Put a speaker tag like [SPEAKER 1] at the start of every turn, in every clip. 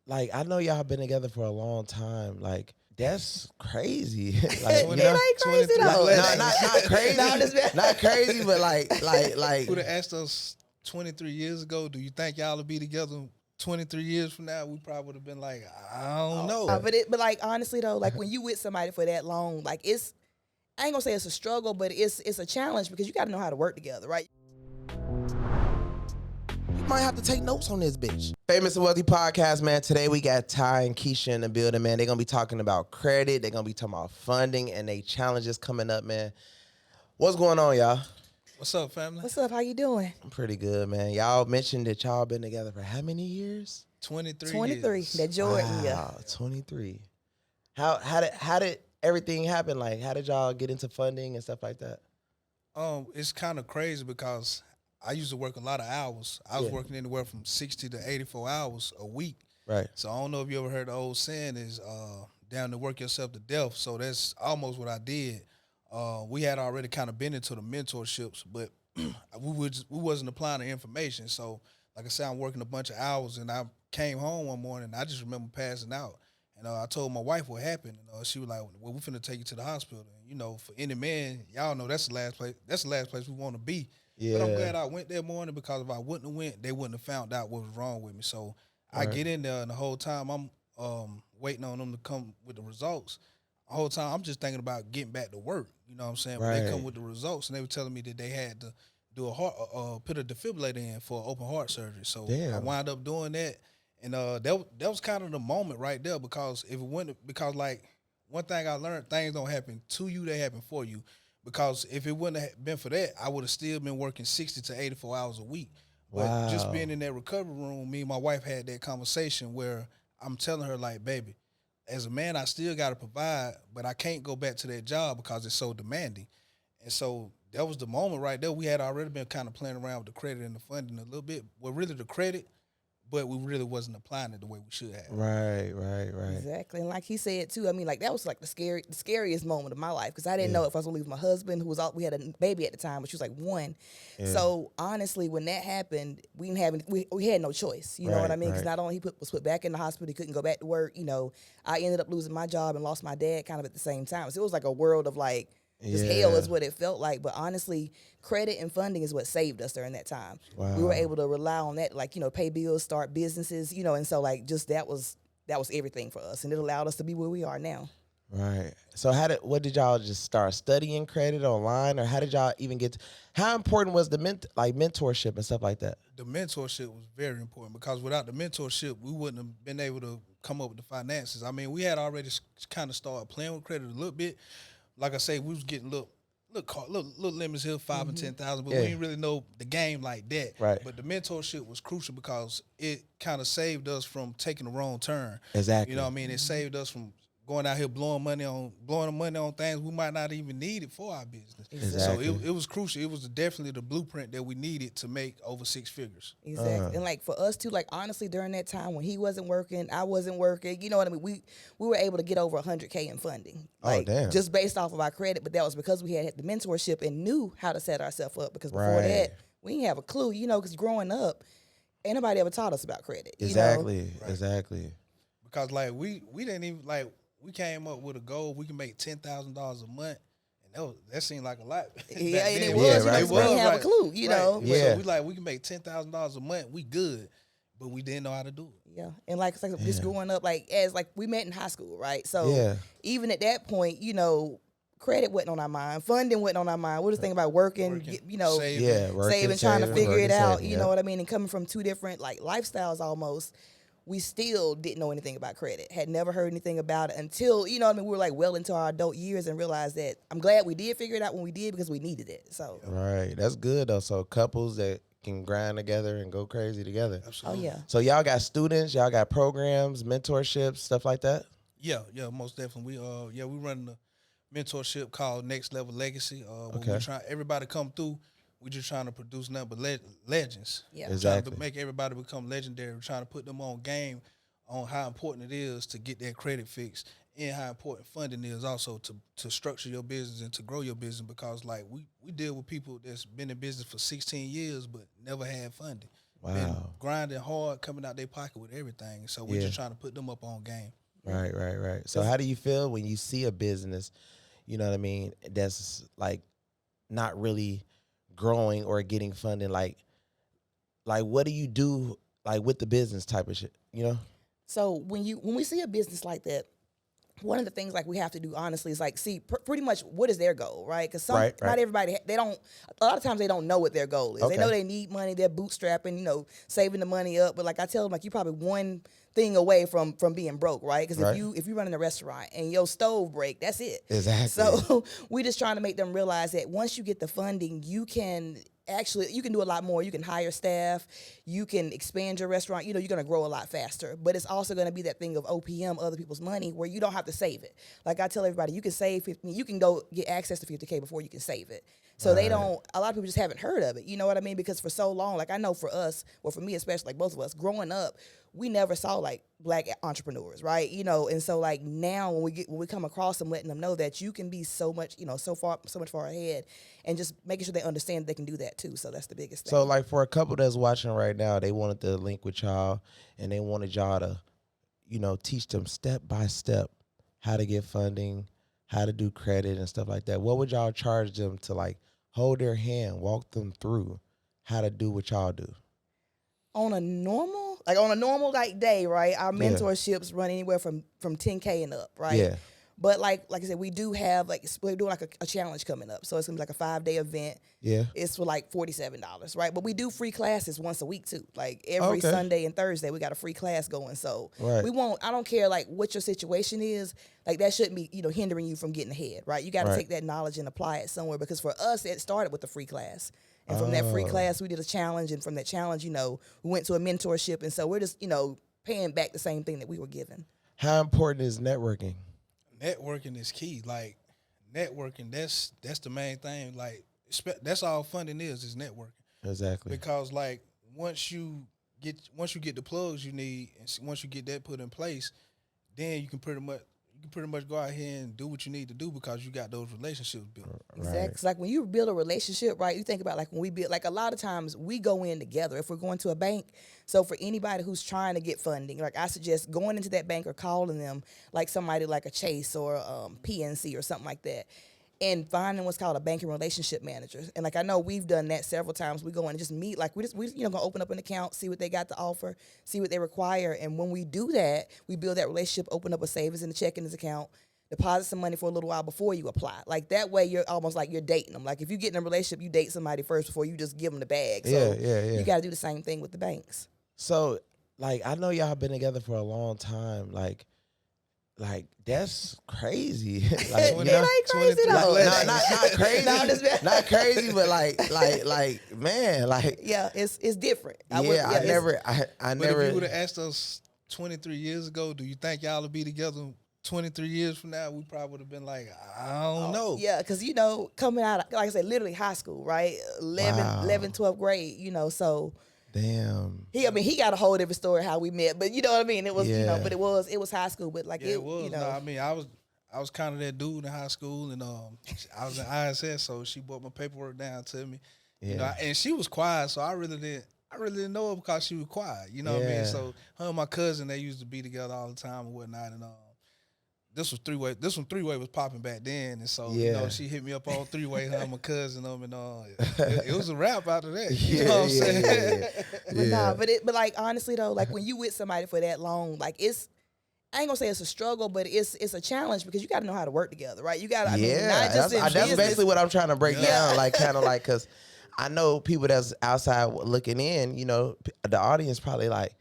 [SPEAKER 1] like, I know y'all been together for a long time. Like, that's crazy. Like,
[SPEAKER 2] It
[SPEAKER 3] ain't crazy though.
[SPEAKER 1] not crazy,
[SPEAKER 3] No, I'm just-
[SPEAKER 1] not crazy, but like,
[SPEAKER 2] Would have asked us 23 years ago, do you think y'all will be together 23 years from now? We probably would have been like, I don't know.
[SPEAKER 3] But like honestly though, like when you with somebody for that long, like I ain't gonna say it's a struggle, but it's a challenge because you got to know how to work together, right?
[SPEAKER 1] you might have to take notes on this bitch. Famous and Wealthy Podcast, man. Today we got Ty and Kesha in the building, man. They're gonna be talking about credit. They're gonna be talking about funding and they challenges coming up, man. What's going on, y'all?
[SPEAKER 2] What's up, family?
[SPEAKER 3] What's up? How you doing?
[SPEAKER 1] I'm pretty good, man. Y'all mentioned that y'all been together for how many years?
[SPEAKER 3] 23.
[SPEAKER 2] years.
[SPEAKER 3] That Jordan, yeah.
[SPEAKER 1] Wow, 23. How did everything happen? Like, how did y'all get into funding and stuff like that?
[SPEAKER 2] It's kind of crazy because I used to work a lot of hours. I was working anywhere from 60 to 84 hours a week.
[SPEAKER 1] Right.
[SPEAKER 2] So I don't know if you ever heard the old saying is down to work yourself to death. So that's almost what I did. We had already kind of been into the mentorships, but we wasn't applying the information. So like I said, I'm working a bunch of hours, and I came home one morning, and I just remember passing out. And I told my wife what happened. She was like, "Well, we finna take you to the hospital." And, for any man, y'all know that's the last place. That's the last place we want to be.
[SPEAKER 1] Yeah.
[SPEAKER 2] But I'm glad I went that morning because if I wouldn't have went, they wouldn't have found out what was wrong with me. So I get in there, and the whole time I'm waiting on them to come with the results. The whole time I'm just thinking about getting back to work. You know what I'm saying? But they come with the results, and they were telling me that they had to do put a defibrillator in for open heart surgery. So I wound up doing that. And that was kind of the moment right there because like one thing I learned, things don't happen to you, they happen for you. Because if it wouldn't have been for that, I would have still been working 60 to 84 hours a week. But just being in that recovery room, me and my wife had that conversation where I'm telling her, like, baby, as a man, I still got to provide, but I can't go back to that job because it's so demanding. And so that was the moment right there. We had already been kind of playing around with the credit and the funding a little bit. Well, really the credit, but we really wasn't applying it the way we should have.
[SPEAKER 1] Right.
[SPEAKER 3] Exactly. And like he said too, I mean, like that was like the scariest moment of my life because I didn't know if I was gonna leave my husband, who was we had a baby at the time, which was like 1. Yeah. So honestly, when that happened, we had no choice. You know what I mean? Because not only was put back in the hospital, he couldn't go back to work. I ended up losing my job and lost my dad kind of at the same time. So it was like a world of like just hell is what it felt like. But honestly, credit and funding is what saved us during that time. Wow. We were able to rely on that, like, pay bills, start businesses, and so like just that was everything for us. And it allowed us to be where we are now.
[SPEAKER 1] Right. So what did y'all just start studying credit online, or how did y'all even how important was the mentorship and stuff like that?
[SPEAKER 2] The mentorship was very important because without the mentorship, we wouldn't have been able to come up with the finances. I mean, we had already kind of started playing with credit a little bit. Like I say, we was getting little limits here, 5 and 10,000, but we didn't really know the game like that. Right. But the mentorship was crucial because it kind of saved us from taking the wrong turn.
[SPEAKER 1] Exactly.
[SPEAKER 2] You know what I mean? It saved us from going out here blowing money on things we might not even need it for our business.
[SPEAKER 1] Exactly.
[SPEAKER 2] So it was crucial. It was definitely the blueprint that we needed to make over 6 figures.
[SPEAKER 3] Exactly. And like for us too, like honestly, during that time when he wasn't working, I wasn't working, you know what I mean? We were able to get over $100K in funding. Like, damn. Just based off of our credit, but that was because we had the mentorship and knew how to set ourselves up, because before that, we didn't have a clue, because growing up, ain't nobody ever taught us about credit.
[SPEAKER 1] Exactly. Exactly.
[SPEAKER 2] Because like we didn't even we came up with a goal. We can make $10,000 a month, and that seemed like a lot.
[SPEAKER 3] Yeah, and it was. Right. We didn't have a clue, So
[SPEAKER 2] we can make $10,000 a month. We good, but we didn't know how to do it.
[SPEAKER 3] Yeah, and like just growing up, as we met in high school, right? So even at that point, credit wasn't on our mind, funding wasn't on our mind. We were just thinking about working, saving, trying to figure it out. You know what I mean? And coming from two different lifestyles almost. We still didn't know anything about credit, had never heard anything about it until, we were well into our adult years and realized that I'm glad we did figure it out when we did because we needed it. So
[SPEAKER 1] right. That's good though. So couples that can grind together and go crazy together.
[SPEAKER 2] Absolutely.
[SPEAKER 3] Oh yeah.
[SPEAKER 1] So y'all got students, y'all got programs, mentorships, stuff like that?
[SPEAKER 2] Yeah, most definitely. We running a mentorship called Next Level Legacy. We're trying everybody come through. We just trying to produce nothing but legends.
[SPEAKER 3] Yeah,
[SPEAKER 1] exactly.
[SPEAKER 2] Trying to make everybody become legendary. We're trying to put them on game on how important it is to get that credit fixed, and how important funding is also to structure your business and to grow your business. Because we deal with people that's been in business for 16 years but never had funding. been
[SPEAKER 1] Wow.
[SPEAKER 2] grinding hard, coming out their pocket with everything. So we're just trying to put them up on game.
[SPEAKER 1] Right. So how do you feel when you see a business, you know what I mean, that's like not really growing or getting funding? Like what do you do like with the business type of shit, you know?
[SPEAKER 3] So when we see a business like that, one of the things like we have to do honestly is like see pretty much what is their goal, right? Because not everybody, they don't, a lot of times they don't know what their goal is. They know they need money, they're bootstrapping, you know, saving the money up. But like I tell them, like, you probably one thing away from being broke, right? Because if you run in a restaurant and your stove break, that's it.
[SPEAKER 1] Exactly.
[SPEAKER 3] So we just trying to make them realize that once you get the funding, you can do a lot more. You can hire staff, you can expand your restaurant, you know, you're going to grow a lot faster. But it's also going to be that thing of OPM, other people's money, where you don't have to save it. Like I tell everybody, you can save 50, you can go get access to 50K before you can save it. So they don't, a lot of people just haven't heard of it. You know what I mean? Because for so long, like I know for us, well, for me especially, like both of us, growing up, we never saw like black entrepreneurs, right? You know, and so like now when we come across them, letting them know that you can be so much, you know, so much far ahead, and just making sure they understand they can do that too. So that's the biggest thing.
[SPEAKER 1] So like for a couple that's watching right now, they wanted to link with y'all and they wanted y'all to, you know, teach them step by step how to get funding, how to do credit and stuff like that. What would y'all charge them to like hold their hand, walk them through how to do what y'all do?
[SPEAKER 3] On a normal like day, right? Our mentorships run anywhere from 10K and up, right?
[SPEAKER 1] Yeah.
[SPEAKER 3] But like I said, we do have we're doing like a challenge coming up. So it's gonna be like a 5-day event.
[SPEAKER 1] Yeah.
[SPEAKER 3] It's for like $47, right? But we do free classes once a week too. Like every Sunday and Thursday, we got a free class going. So I don't care like what your situation is, like that shouldn't be, you know, hindering you from getting ahead, right? You gotta take that knowledge and apply it somewhere, because for us, it started with the free class. And from that free class, we did a challenge. And from that challenge, you know, we went to a mentorship. And so we're just, you know, paying back the same thing that we were given.
[SPEAKER 1] How important is networking?
[SPEAKER 2] Networking is key. Like networking, that's the main thing. Like that's all funding is networking. Exactly. Because like once you get the plugs you need, and once you get that put in place, then you can pretty much go out here and do what you need to do, because you got those relationships built.
[SPEAKER 3] Exactly. It's like when you build a relationship, right? You think about like when we build, like a lot of times we go in together. If we're going to a bank, so for anybody who's trying to get funding, like I suggest going into that bank or calling them, like somebody like a Chase or PNC or something like that, and finding what's called a banking relationship manager. And like I know we've done that several times. We go in and just meet, like we you know, gonna open up an account, see what they got to offer, see what they require. And when we do that, we build that relationship, open up a savings and a checking account, deposit some money for a little while before you apply. Like that way you're almost like you're dating them. Like if you get in a relationship, you date somebody first before you just give them the bag. So you gotta do the same thing with the banks.
[SPEAKER 1] So like I know y'all been together for a long time. Like that's crazy. Like,
[SPEAKER 3] it ain't crazy though.
[SPEAKER 1] Not crazy. Not crazy, but like man, like
[SPEAKER 3] yeah, it's different.
[SPEAKER 1] I never.
[SPEAKER 2] But if you would have asked us 23 years ago, do you think y'all will be together 23 years from now? We probably would have been like, I don't know.
[SPEAKER 3] Yeah, because you know, coming out, like I said, literally high school, right? 11, 12th grade, you know, so.
[SPEAKER 1] Damn.
[SPEAKER 3] He got a whole different story how we met, but you know what I mean. It was you know, but it was high school, but like it was. You know,
[SPEAKER 2] no, I mean, I was kind of that dude in high school, and I was in ISS, so she brought my paperwork down to me. Yeah. You know, and she was quiet, so I really didn't know her because she was quiet. You know what I mean? So her and my cousin, they used to be together all the time and whatnot, and this was three-way. This one three-way was popping back then, and so you know, she hit me up on three-way. Her and my cousin, and it was a wrap after that. You know what I'm saying?
[SPEAKER 3] But like honestly though, like when you with somebody for that long, like I ain't gonna say it's a struggle, but it's a challenge, because you got to know how to work together, right? You got to, I mean, not just
[SPEAKER 1] that's basically what I'm trying to break down, like kind of like, because I know people that's outside looking in, you know, the audience probably like,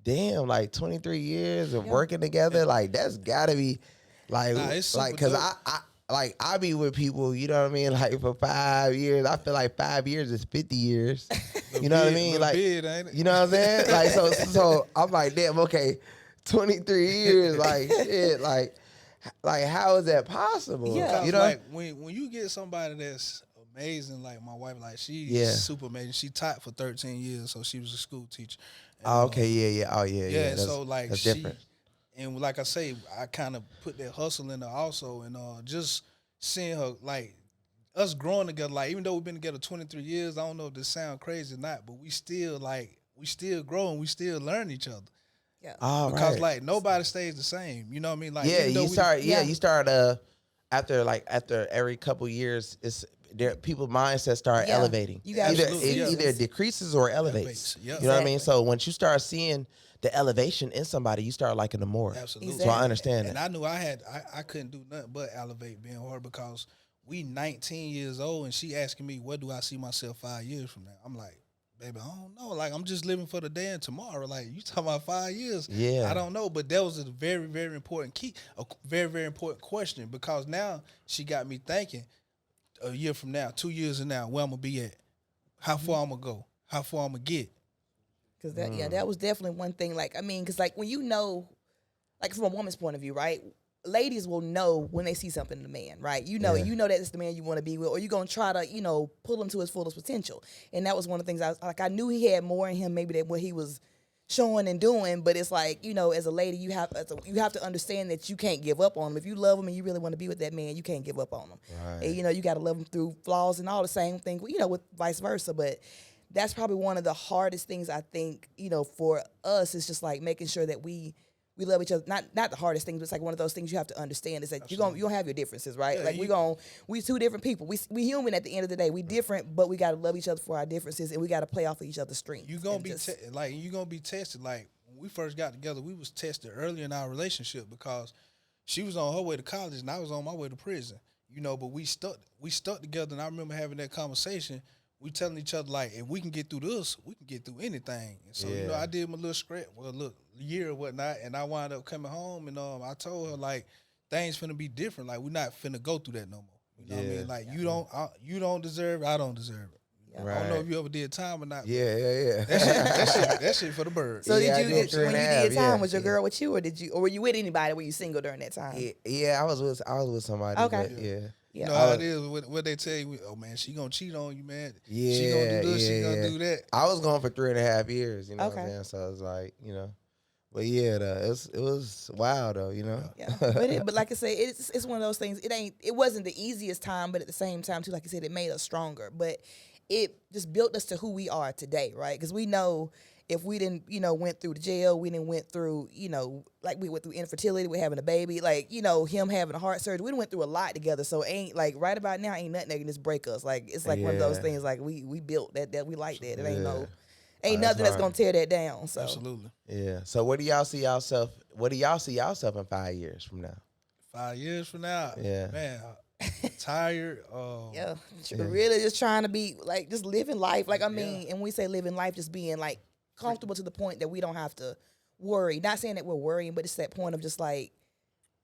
[SPEAKER 1] damn, like 23 years of working together, like that's gotta be. Like, because I be with people, you know what I mean, like for 5 years. I feel like 5 years is 50 years. You know what I mean? Like,
[SPEAKER 2] bid, ain't it?
[SPEAKER 1] You know what I'm saying? Like, so I'm like, damn, okay, 23 years, like shit, like how is that possible?
[SPEAKER 2] Yeah,
[SPEAKER 1] you know,
[SPEAKER 2] like when you get somebody that's amazing, like my wife, like she's super amazing. She taught for 13 years, so she was a school teacher. And,
[SPEAKER 1] yeah.
[SPEAKER 2] So like
[SPEAKER 1] that's different.
[SPEAKER 2] And like I say, I kind of put that hustle in her also, and just seeing her, like, us growing together, like, even though we've been together 23 years, I don't know if this sound crazy or not, but we still, like, we still grow and we still learn each other.
[SPEAKER 3] Yeah.
[SPEAKER 1] Oh,
[SPEAKER 2] Because
[SPEAKER 1] right.
[SPEAKER 2] like nobody stays the same. You know what I mean? Like
[SPEAKER 1] Yeah,
[SPEAKER 2] even though
[SPEAKER 1] you start after every couple years, it's there people mindset start
[SPEAKER 3] Yeah.
[SPEAKER 1] elevating.
[SPEAKER 3] You got
[SPEAKER 2] Absolutely, yeah.
[SPEAKER 1] Either decreases or elevates.
[SPEAKER 2] Elevates, yeah.
[SPEAKER 1] You know what I mean?
[SPEAKER 3] Exactly.
[SPEAKER 1] So once you start seeing the elevation in somebody, you start liking them more.
[SPEAKER 2] Absolutely.
[SPEAKER 1] So I
[SPEAKER 3] Exactly.
[SPEAKER 1] understand
[SPEAKER 2] And
[SPEAKER 1] that.
[SPEAKER 2] I knew I couldn't do nothing but elevate being her because we 19 years old and she asking me, what do I see myself 5 years from now? I'm like, baby, I don't know. Like, I'm just living for the day and tomorrow. Like, you talking about 5 years.
[SPEAKER 1] Yeah.
[SPEAKER 2] I don't know. But that was a very, very important a very, very important question because now she got me thinking a year from now, 2 years from now, where I'm going to be at, how far I'm going to go, how far I'm going to get.
[SPEAKER 3] Because that was definitely one thing. Like, I mean, because like when you know, like from a woman's point of view, right? Ladies will know when they see something in a man, right? You know that it's the man you want to be with, or you're gonna try to, pull him to his fullest potential. And that was one of the things I knew he had more in him, maybe than what he was showing and doing. But it's like, as a lady, you have to understand that you can't give up on him. If you love him and you really want to be with that man, you can't give up on him.
[SPEAKER 1] Right.
[SPEAKER 3] And you got to love him through flaws and all the same thing, with vice versa. But that's probably one of the hardest things I think, for us is just like making sure that we love each other. Not the hardest thing, but it's like one of those things you have to understand is that you're gonna have your differences, right?
[SPEAKER 2] Yeah,
[SPEAKER 3] like we two different people. We human at the end of the day. We different, but we gotta love each other for our differences, and we gotta play off of each other's strengths.
[SPEAKER 2] You're gonna be tested. Like when we first got together, we was tested early in our relationship because she was on her way to college and I was on my way to prison. But we stuck together, and I remember having that conversation. We telling each other like, if we can get through this, we can get through anything. And so I did my little year or whatnot, and I wound up coming home, and I told her like, things finna be different. Like we're not finna go through that no more. You know what I mean? Like you don't deserve it, I don't deserve it.
[SPEAKER 3] Yeah.
[SPEAKER 2] I don't know if you ever did time or not.
[SPEAKER 1] Yeah.
[SPEAKER 2] That shit for the birds.
[SPEAKER 3] So
[SPEAKER 1] I
[SPEAKER 3] when
[SPEAKER 1] did
[SPEAKER 3] you
[SPEAKER 1] 3.5,
[SPEAKER 3] did time,
[SPEAKER 1] yeah.
[SPEAKER 3] was your girl with you, or were you with anybody? Were you single during that time?
[SPEAKER 1] Yeah, I was with somebody.
[SPEAKER 3] Okay.
[SPEAKER 1] But yeah.
[SPEAKER 3] Yeah.
[SPEAKER 2] You know how it is what they tell you. Oh man, she gonna cheat on you, man.
[SPEAKER 1] Yeah,
[SPEAKER 2] She gonna do this.
[SPEAKER 1] yeah,
[SPEAKER 2] She gonna
[SPEAKER 1] yeah.
[SPEAKER 2] do that.
[SPEAKER 1] I was going for 3.5 years, you know what I'm
[SPEAKER 3] Okay.
[SPEAKER 1] saying? So it was like, but yeah, it was wild though,
[SPEAKER 3] Yeah, but like I said, it's one of those things. It wasn't the easiest time, but at the same time too, like I said, it made us stronger. But it just built us to who we are today, right? Because we know if we didn't, went through the jail, we didn't went through, like we went through infertility, we having a baby, like him having a heart surgery, we went through a lot together. So ain't like right about now, ain't nothing that can just break us. Like it's like one of those things. Like we built that we like that. It ain't
[SPEAKER 1] that's
[SPEAKER 3] nothing that's
[SPEAKER 1] hard.
[SPEAKER 3] gonna tear that down. So
[SPEAKER 2] Absolutely.
[SPEAKER 1] Yeah. So what do y'all see yourself in 5 years from now?
[SPEAKER 2] 5 years from now,
[SPEAKER 1] Yeah.
[SPEAKER 2] man, tired.
[SPEAKER 3] yeah, really just trying to be like just living life. Like I mean, and when we say living life, just being like comfortable to the point that we don't have to worry. Not saying that we're worrying, but it's that point of just like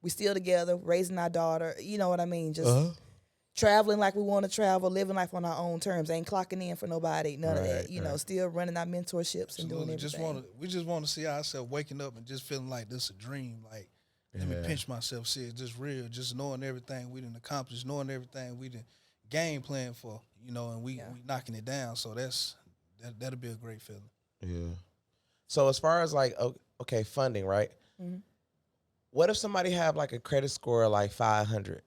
[SPEAKER 3] we still together, raising our daughter. You know what I mean? Just traveling like we want to travel, living life on our own terms. Ain't clocking in for nobody. None of that. Still running our mentorships and doing everything.
[SPEAKER 2] We just want to see ourselves waking up and just feeling like this is a dream. Like let me pinch myself, see it's just real. Just knowing everything we done accomplished, knowing everything we done game plan for. And we knocking it down. So that'll be a great feeling.
[SPEAKER 1] Yeah. So as far as like funding, right?
[SPEAKER 3] Mm-hmm.
[SPEAKER 1] What if somebody have like a credit score of like 500?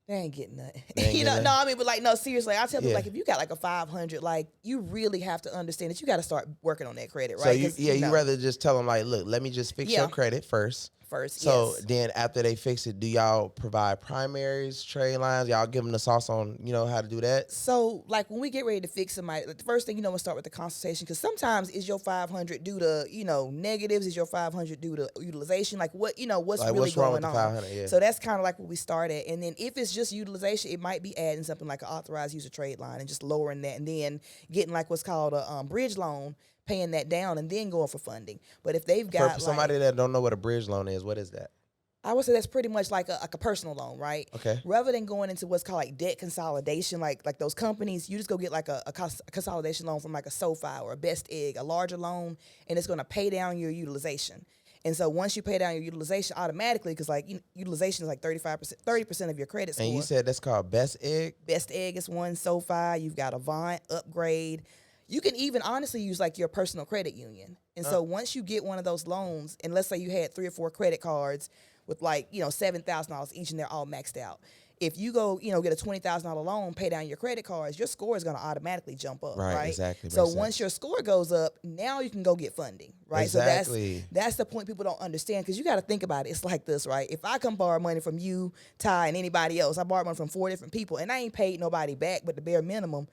[SPEAKER 3] They ain't getting nothing. But like, no, seriously, I tell people like, if you got like a 500, like you really have to understand that you got to start working on that credit, right?
[SPEAKER 1] So you rather just tell them like, look, let me just fix your credit first. So then after they fix it, do y'all provide primaries, trade lines? Y'all give them the sauce on, how to do that?
[SPEAKER 3] So like when we get ready to fix somebody, like, the first thing, we'll start with the consultation, because sometimes is your 500 due to, negatives? Is your 500 due to utilization? Like what's
[SPEAKER 1] like,
[SPEAKER 3] really
[SPEAKER 1] what's wrong
[SPEAKER 3] going
[SPEAKER 1] with the
[SPEAKER 3] on?
[SPEAKER 1] 500? Yeah.
[SPEAKER 3] So that's kind of like what we start at. And then if it's just utilization, it might be adding something like an authorized user trade line and just lowering that, and then getting like what's called a bridge loan, paying that down, and then going for funding. But if they've got
[SPEAKER 1] for somebody that don't know what a bridge loan is, what is that?
[SPEAKER 3] I would say that's pretty much like a personal loan, right?
[SPEAKER 1] Okay.
[SPEAKER 3] Rather than going into what's called like debt consolidation, like those companies, you just go get like a consolidation loan from like a SoFi or a Best Egg, a larger loan, and it's going to pay down your utilization. And so once you pay down your utilization automatically, because like utilization is like 30% of your credit score.
[SPEAKER 1] And you said that's called Best Egg?
[SPEAKER 3] Best Egg is one, SoFi, you've got Avant, Upgrade. You can even honestly use like your personal credit union. And so once you get one of those loans, and let's say you had 3 or 4 credit cards with like, $7,000 each and they're all maxed out. if you go, get a $20,000 loan, pay down your credit cards, your score is going to automatically jump up, right?
[SPEAKER 1] Exactly.
[SPEAKER 3] So
[SPEAKER 1] Makes
[SPEAKER 3] once
[SPEAKER 1] sense.
[SPEAKER 3] your score goes up, now you can go get funding, right?
[SPEAKER 1] Exactly.
[SPEAKER 3] So that's the point people don't understand, because you got to think about it. It's like this, right? If I come borrow money from you, Ty, and anybody else, I borrowed money from 4 different people, and I ain't paid nobody back but the bare minimum.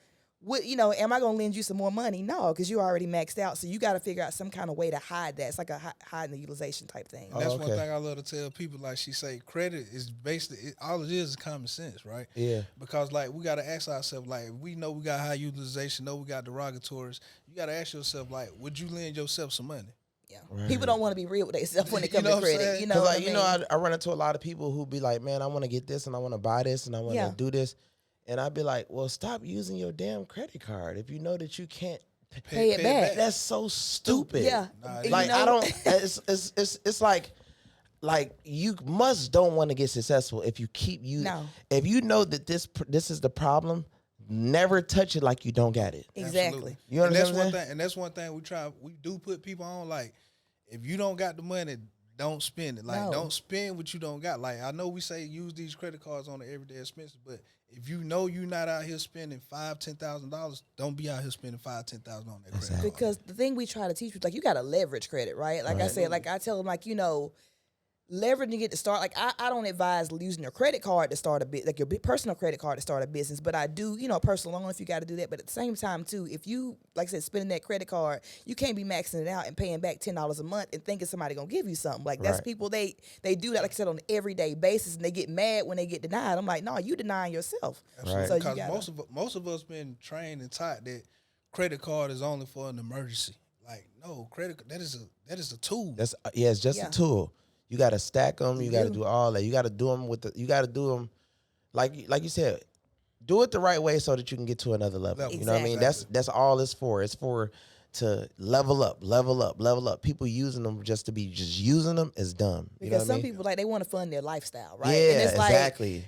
[SPEAKER 3] Am I going to lend you some more money? No, because you already maxed out. So you got to figure out some kind of way to hide that. It's like a hiding the utilization type thing.
[SPEAKER 2] And that's one thing I love to tell people. Like she say, credit is basically, all it is common sense, right?
[SPEAKER 1] Yeah.
[SPEAKER 2] Because like we got to ask ourselves, like we know we got high utilization, know we got derogatories. You got to ask yourself, like, would you lend yourself some money?
[SPEAKER 3] Yeah.
[SPEAKER 1] Right.
[SPEAKER 3] People don't want to be real with themselves when it comes
[SPEAKER 2] know
[SPEAKER 3] to
[SPEAKER 2] what I'm
[SPEAKER 3] credit.
[SPEAKER 2] saying?
[SPEAKER 1] I run into a lot of people who be like, man, I want to get this and I want to buy this and I want to do this. And I'd be like, well, stop using your damn credit card if you know that you can't
[SPEAKER 3] pay it back.
[SPEAKER 1] That's so stupid.
[SPEAKER 3] Yeah.
[SPEAKER 1] Like, I don't, it's like you don't want to get successful if you keep using, if you know that this is the problem, never touch it like you don't got it.
[SPEAKER 3] Exactly.
[SPEAKER 2] Absolutely.
[SPEAKER 1] You understand
[SPEAKER 2] and
[SPEAKER 1] what I'm saying?
[SPEAKER 2] and that's one thing we do put people on, like, if you don't got the money, don't spend it. Like, don't spend what you don't got. Like, I know we say use these credit cards on the everyday expenses, but if you know you're not out here spending $5,000-$10,000, don't be out here spending $5,000-$10,000 on that credit card.
[SPEAKER 3] Because the thing we try to teach people, like, you got to leverage credit, right? Like I said, like I tell them, like, leveraging it to start. Like, I don't advise using your credit card to start a bit, like your personal credit card to start a business, but I do, a personal loan if you got to do that. But at the same time too, if you, like I said, spending that credit card, you can't be maxing it out and paying back $10 a month and thinking somebody gonna give you something. Like, that's people, they do that, like I said, on an everyday basis, and they get mad when they get denied. I'm like, no, you denying yourself.
[SPEAKER 2] Absolutely.
[SPEAKER 3] So
[SPEAKER 2] because most of us been trained and taught that credit card is only for an emergency. Like, no, that is a tool.
[SPEAKER 1] It's just a tool. You got to stack them. You got to do all that. You got to do them you got to do them like you said, do it the right way so that you can get to another level. You know what I mean? That's all it's for. It's for to level up. People using them just using them is dumb.
[SPEAKER 3] Because some people, like, they want to fund their lifestyle, right?
[SPEAKER 1] Yeah,
[SPEAKER 3] and it's like,
[SPEAKER 1] exactly.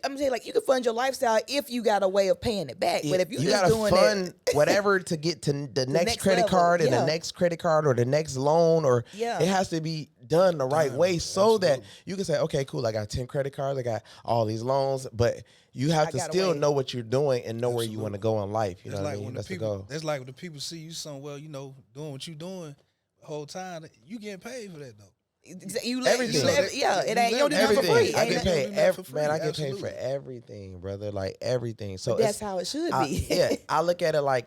[SPEAKER 3] I'm saying, like, you can fund your lifestyle if you got a way of paying it back. But if you just
[SPEAKER 1] gotta
[SPEAKER 3] doing
[SPEAKER 1] fund whatever to get to the next credit
[SPEAKER 3] level,
[SPEAKER 1] card and the next credit card or the next loan, or it has to be done the right way so that you can say, okay, cool, I got 10 credit cards, I got all these loans, but you have to still know what you're doing and know where you want to go in life. You know what I mean? That's the goal.
[SPEAKER 2] That's like when the people see you somewhere, doing what you doing the whole time, you getting paid for that though.
[SPEAKER 1] Everything.
[SPEAKER 3] It ain't, you don't do nothing for free.
[SPEAKER 1] I get paid I get paid for everything, brother. Like, everything. So
[SPEAKER 3] that's how it should be.
[SPEAKER 1] I look at it like,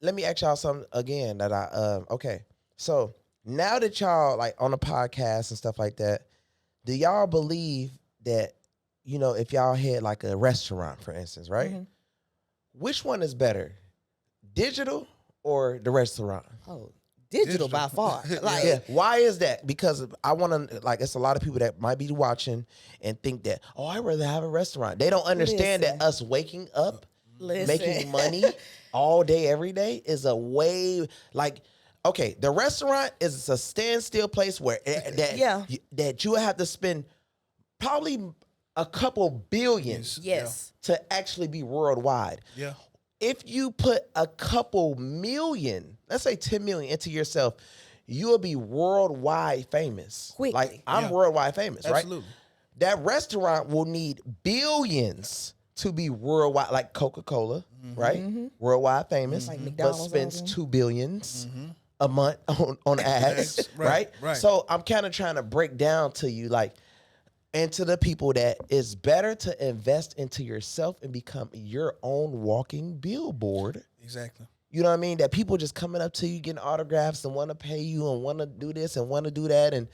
[SPEAKER 1] let me ask y'all something again that okay. So now that y'all, like, on the podcast and stuff like that, do y'all believe that, if y'all had like a restaurant, for instance, right? Mm-hmm. Which one is better, digital or the restaurant?
[SPEAKER 3] Oh, digital by far. Like,
[SPEAKER 1] why is that? Because I want to, like, it's a lot of people that might be watching and think that, I'd rather have a restaurant. They don't understand that us waking up, making money all day, every day is a way, like, okay, the restaurant is a standstill place where that you would have to spend probably a couple billions to actually be worldwide.
[SPEAKER 2] Yeah.
[SPEAKER 1] If you put a couple million, let's say 10 million into yourself, you'll be worldwide famous.
[SPEAKER 3] Quickly.
[SPEAKER 1] Like, I'm worldwide famous,
[SPEAKER 2] Absolutely.
[SPEAKER 1] right? That restaurant will need billions to be worldwide, like Coca-Cola, right? Mm-hmm. Worldwide famous,
[SPEAKER 3] like
[SPEAKER 1] but
[SPEAKER 3] McDonald's
[SPEAKER 1] spends $2 billion a month on ads, right? So I'm kind of trying to break down to you, like, and to the people, that it's better to invest into yourself and become your own walking billboard.
[SPEAKER 2] Exactly.
[SPEAKER 1] You know what I mean? That people just coming up to you, getting autographs and want to pay you and want to do this and want to do that. And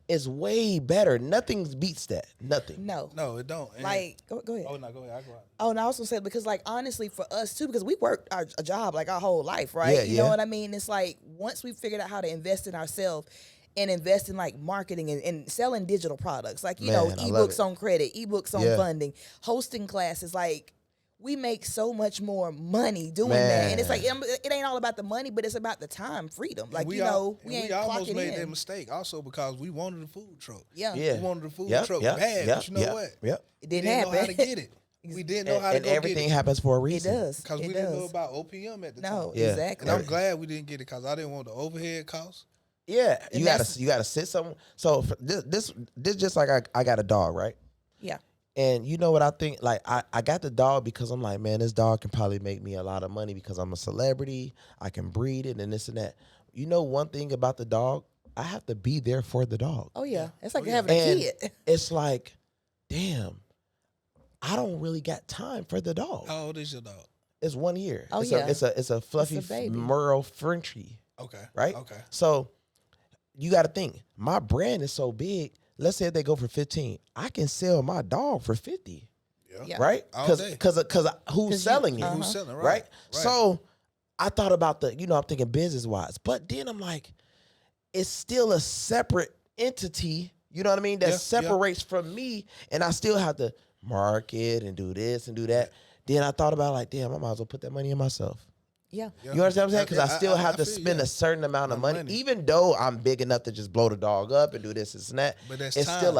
[SPEAKER 1] it's way better. Nothing beats that. Nothing.
[SPEAKER 3] No,
[SPEAKER 2] it don't. And
[SPEAKER 3] like, go ahead.
[SPEAKER 2] Oh, no, go ahead. I go out.
[SPEAKER 3] Oh, and I also said, because, like, honestly, for us too, because we worked a job like our whole life, right? You know what I mean? It's like, once we figured out how to invest in ourselves and invest in, like, marketing and selling digital products, like, ebooks on credit, ebooks on funding, hosting classes, like, we make so much more money doing that. And it's like, it ain't all about the money, but it's about the time freedom. Like, we ain't
[SPEAKER 2] almost made
[SPEAKER 3] in.
[SPEAKER 2] that mistake also because we wanted a food truck.
[SPEAKER 3] Yeah.
[SPEAKER 2] We wanted a food truck bad, but you know what?
[SPEAKER 3] It didn't
[SPEAKER 2] happen.
[SPEAKER 3] Know
[SPEAKER 2] how to get it. We didn't know how to
[SPEAKER 1] and
[SPEAKER 2] go
[SPEAKER 1] everything
[SPEAKER 2] get it.
[SPEAKER 1] happens for a reason.
[SPEAKER 3] It does.
[SPEAKER 2] Because we didn't know about OPM at the time.
[SPEAKER 3] No, exactly.
[SPEAKER 2] And I'm glad we didn't get it because I didn't want the overhead costs.
[SPEAKER 1] Yeah, you gotta sit somewhere. So this just like I got a dog, right?
[SPEAKER 3] Yeah.
[SPEAKER 1] And you know what I think? Like, I got the dog because I'm like, man, this dog can probably make me a lot of money because I'm a celebrity. I can breed it and this and that. You know one thing about the dog? I have to be there for the dog.
[SPEAKER 3] Oh yeah, it's like
[SPEAKER 2] Oh, yeah.
[SPEAKER 3] having a
[SPEAKER 1] And
[SPEAKER 3] kid.
[SPEAKER 1] it's like, damn, I don't really got time for the dog.
[SPEAKER 2] How old is your dog?
[SPEAKER 1] It's 1 year.
[SPEAKER 3] Oh,
[SPEAKER 1] it's
[SPEAKER 3] yeah.
[SPEAKER 1] It's a fluffy
[SPEAKER 3] baby.
[SPEAKER 1] Merle Frenchie,
[SPEAKER 2] Okay.
[SPEAKER 1] right?
[SPEAKER 2] Okay.
[SPEAKER 1] So you got to think, my brand is so big. Let's say if they go for 15, I can sell my dog for 50,
[SPEAKER 3] Yeah.
[SPEAKER 1] right?
[SPEAKER 2] All day.
[SPEAKER 1] Because who's
[SPEAKER 3] you-
[SPEAKER 1] selling it,
[SPEAKER 2] Who's selling?
[SPEAKER 1] right?
[SPEAKER 2] Right.
[SPEAKER 1] So I thought about I'm thinking business wise, but then I'm like, it's still a separate entity. You know what I mean? That
[SPEAKER 2] Yeah,
[SPEAKER 1] separates from me, and I still have to market and do this and do that. Then I thought about like, damn, I might as well put that money in myself.
[SPEAKER 3] Yeah.
[SPEAKER 1] You understand what I'm saying? Because I still have to
[SPEAKER 2] feel
[SPEAKER 1] spend
[SPEAKER 2] you.
[SPEAKER 1] a certain amount of
[SPEAKER 2] Amount
[SPEAKER 1] money,
[SPEAKER 2] of money.
[SPEAKER 1] even though I'm big enough to just blow the dog up and do this and that.
[SPEAKER 2] But that's
[SPEAKER 1] it's
[SPEAKER 2] time.
[SPEAKER 1] still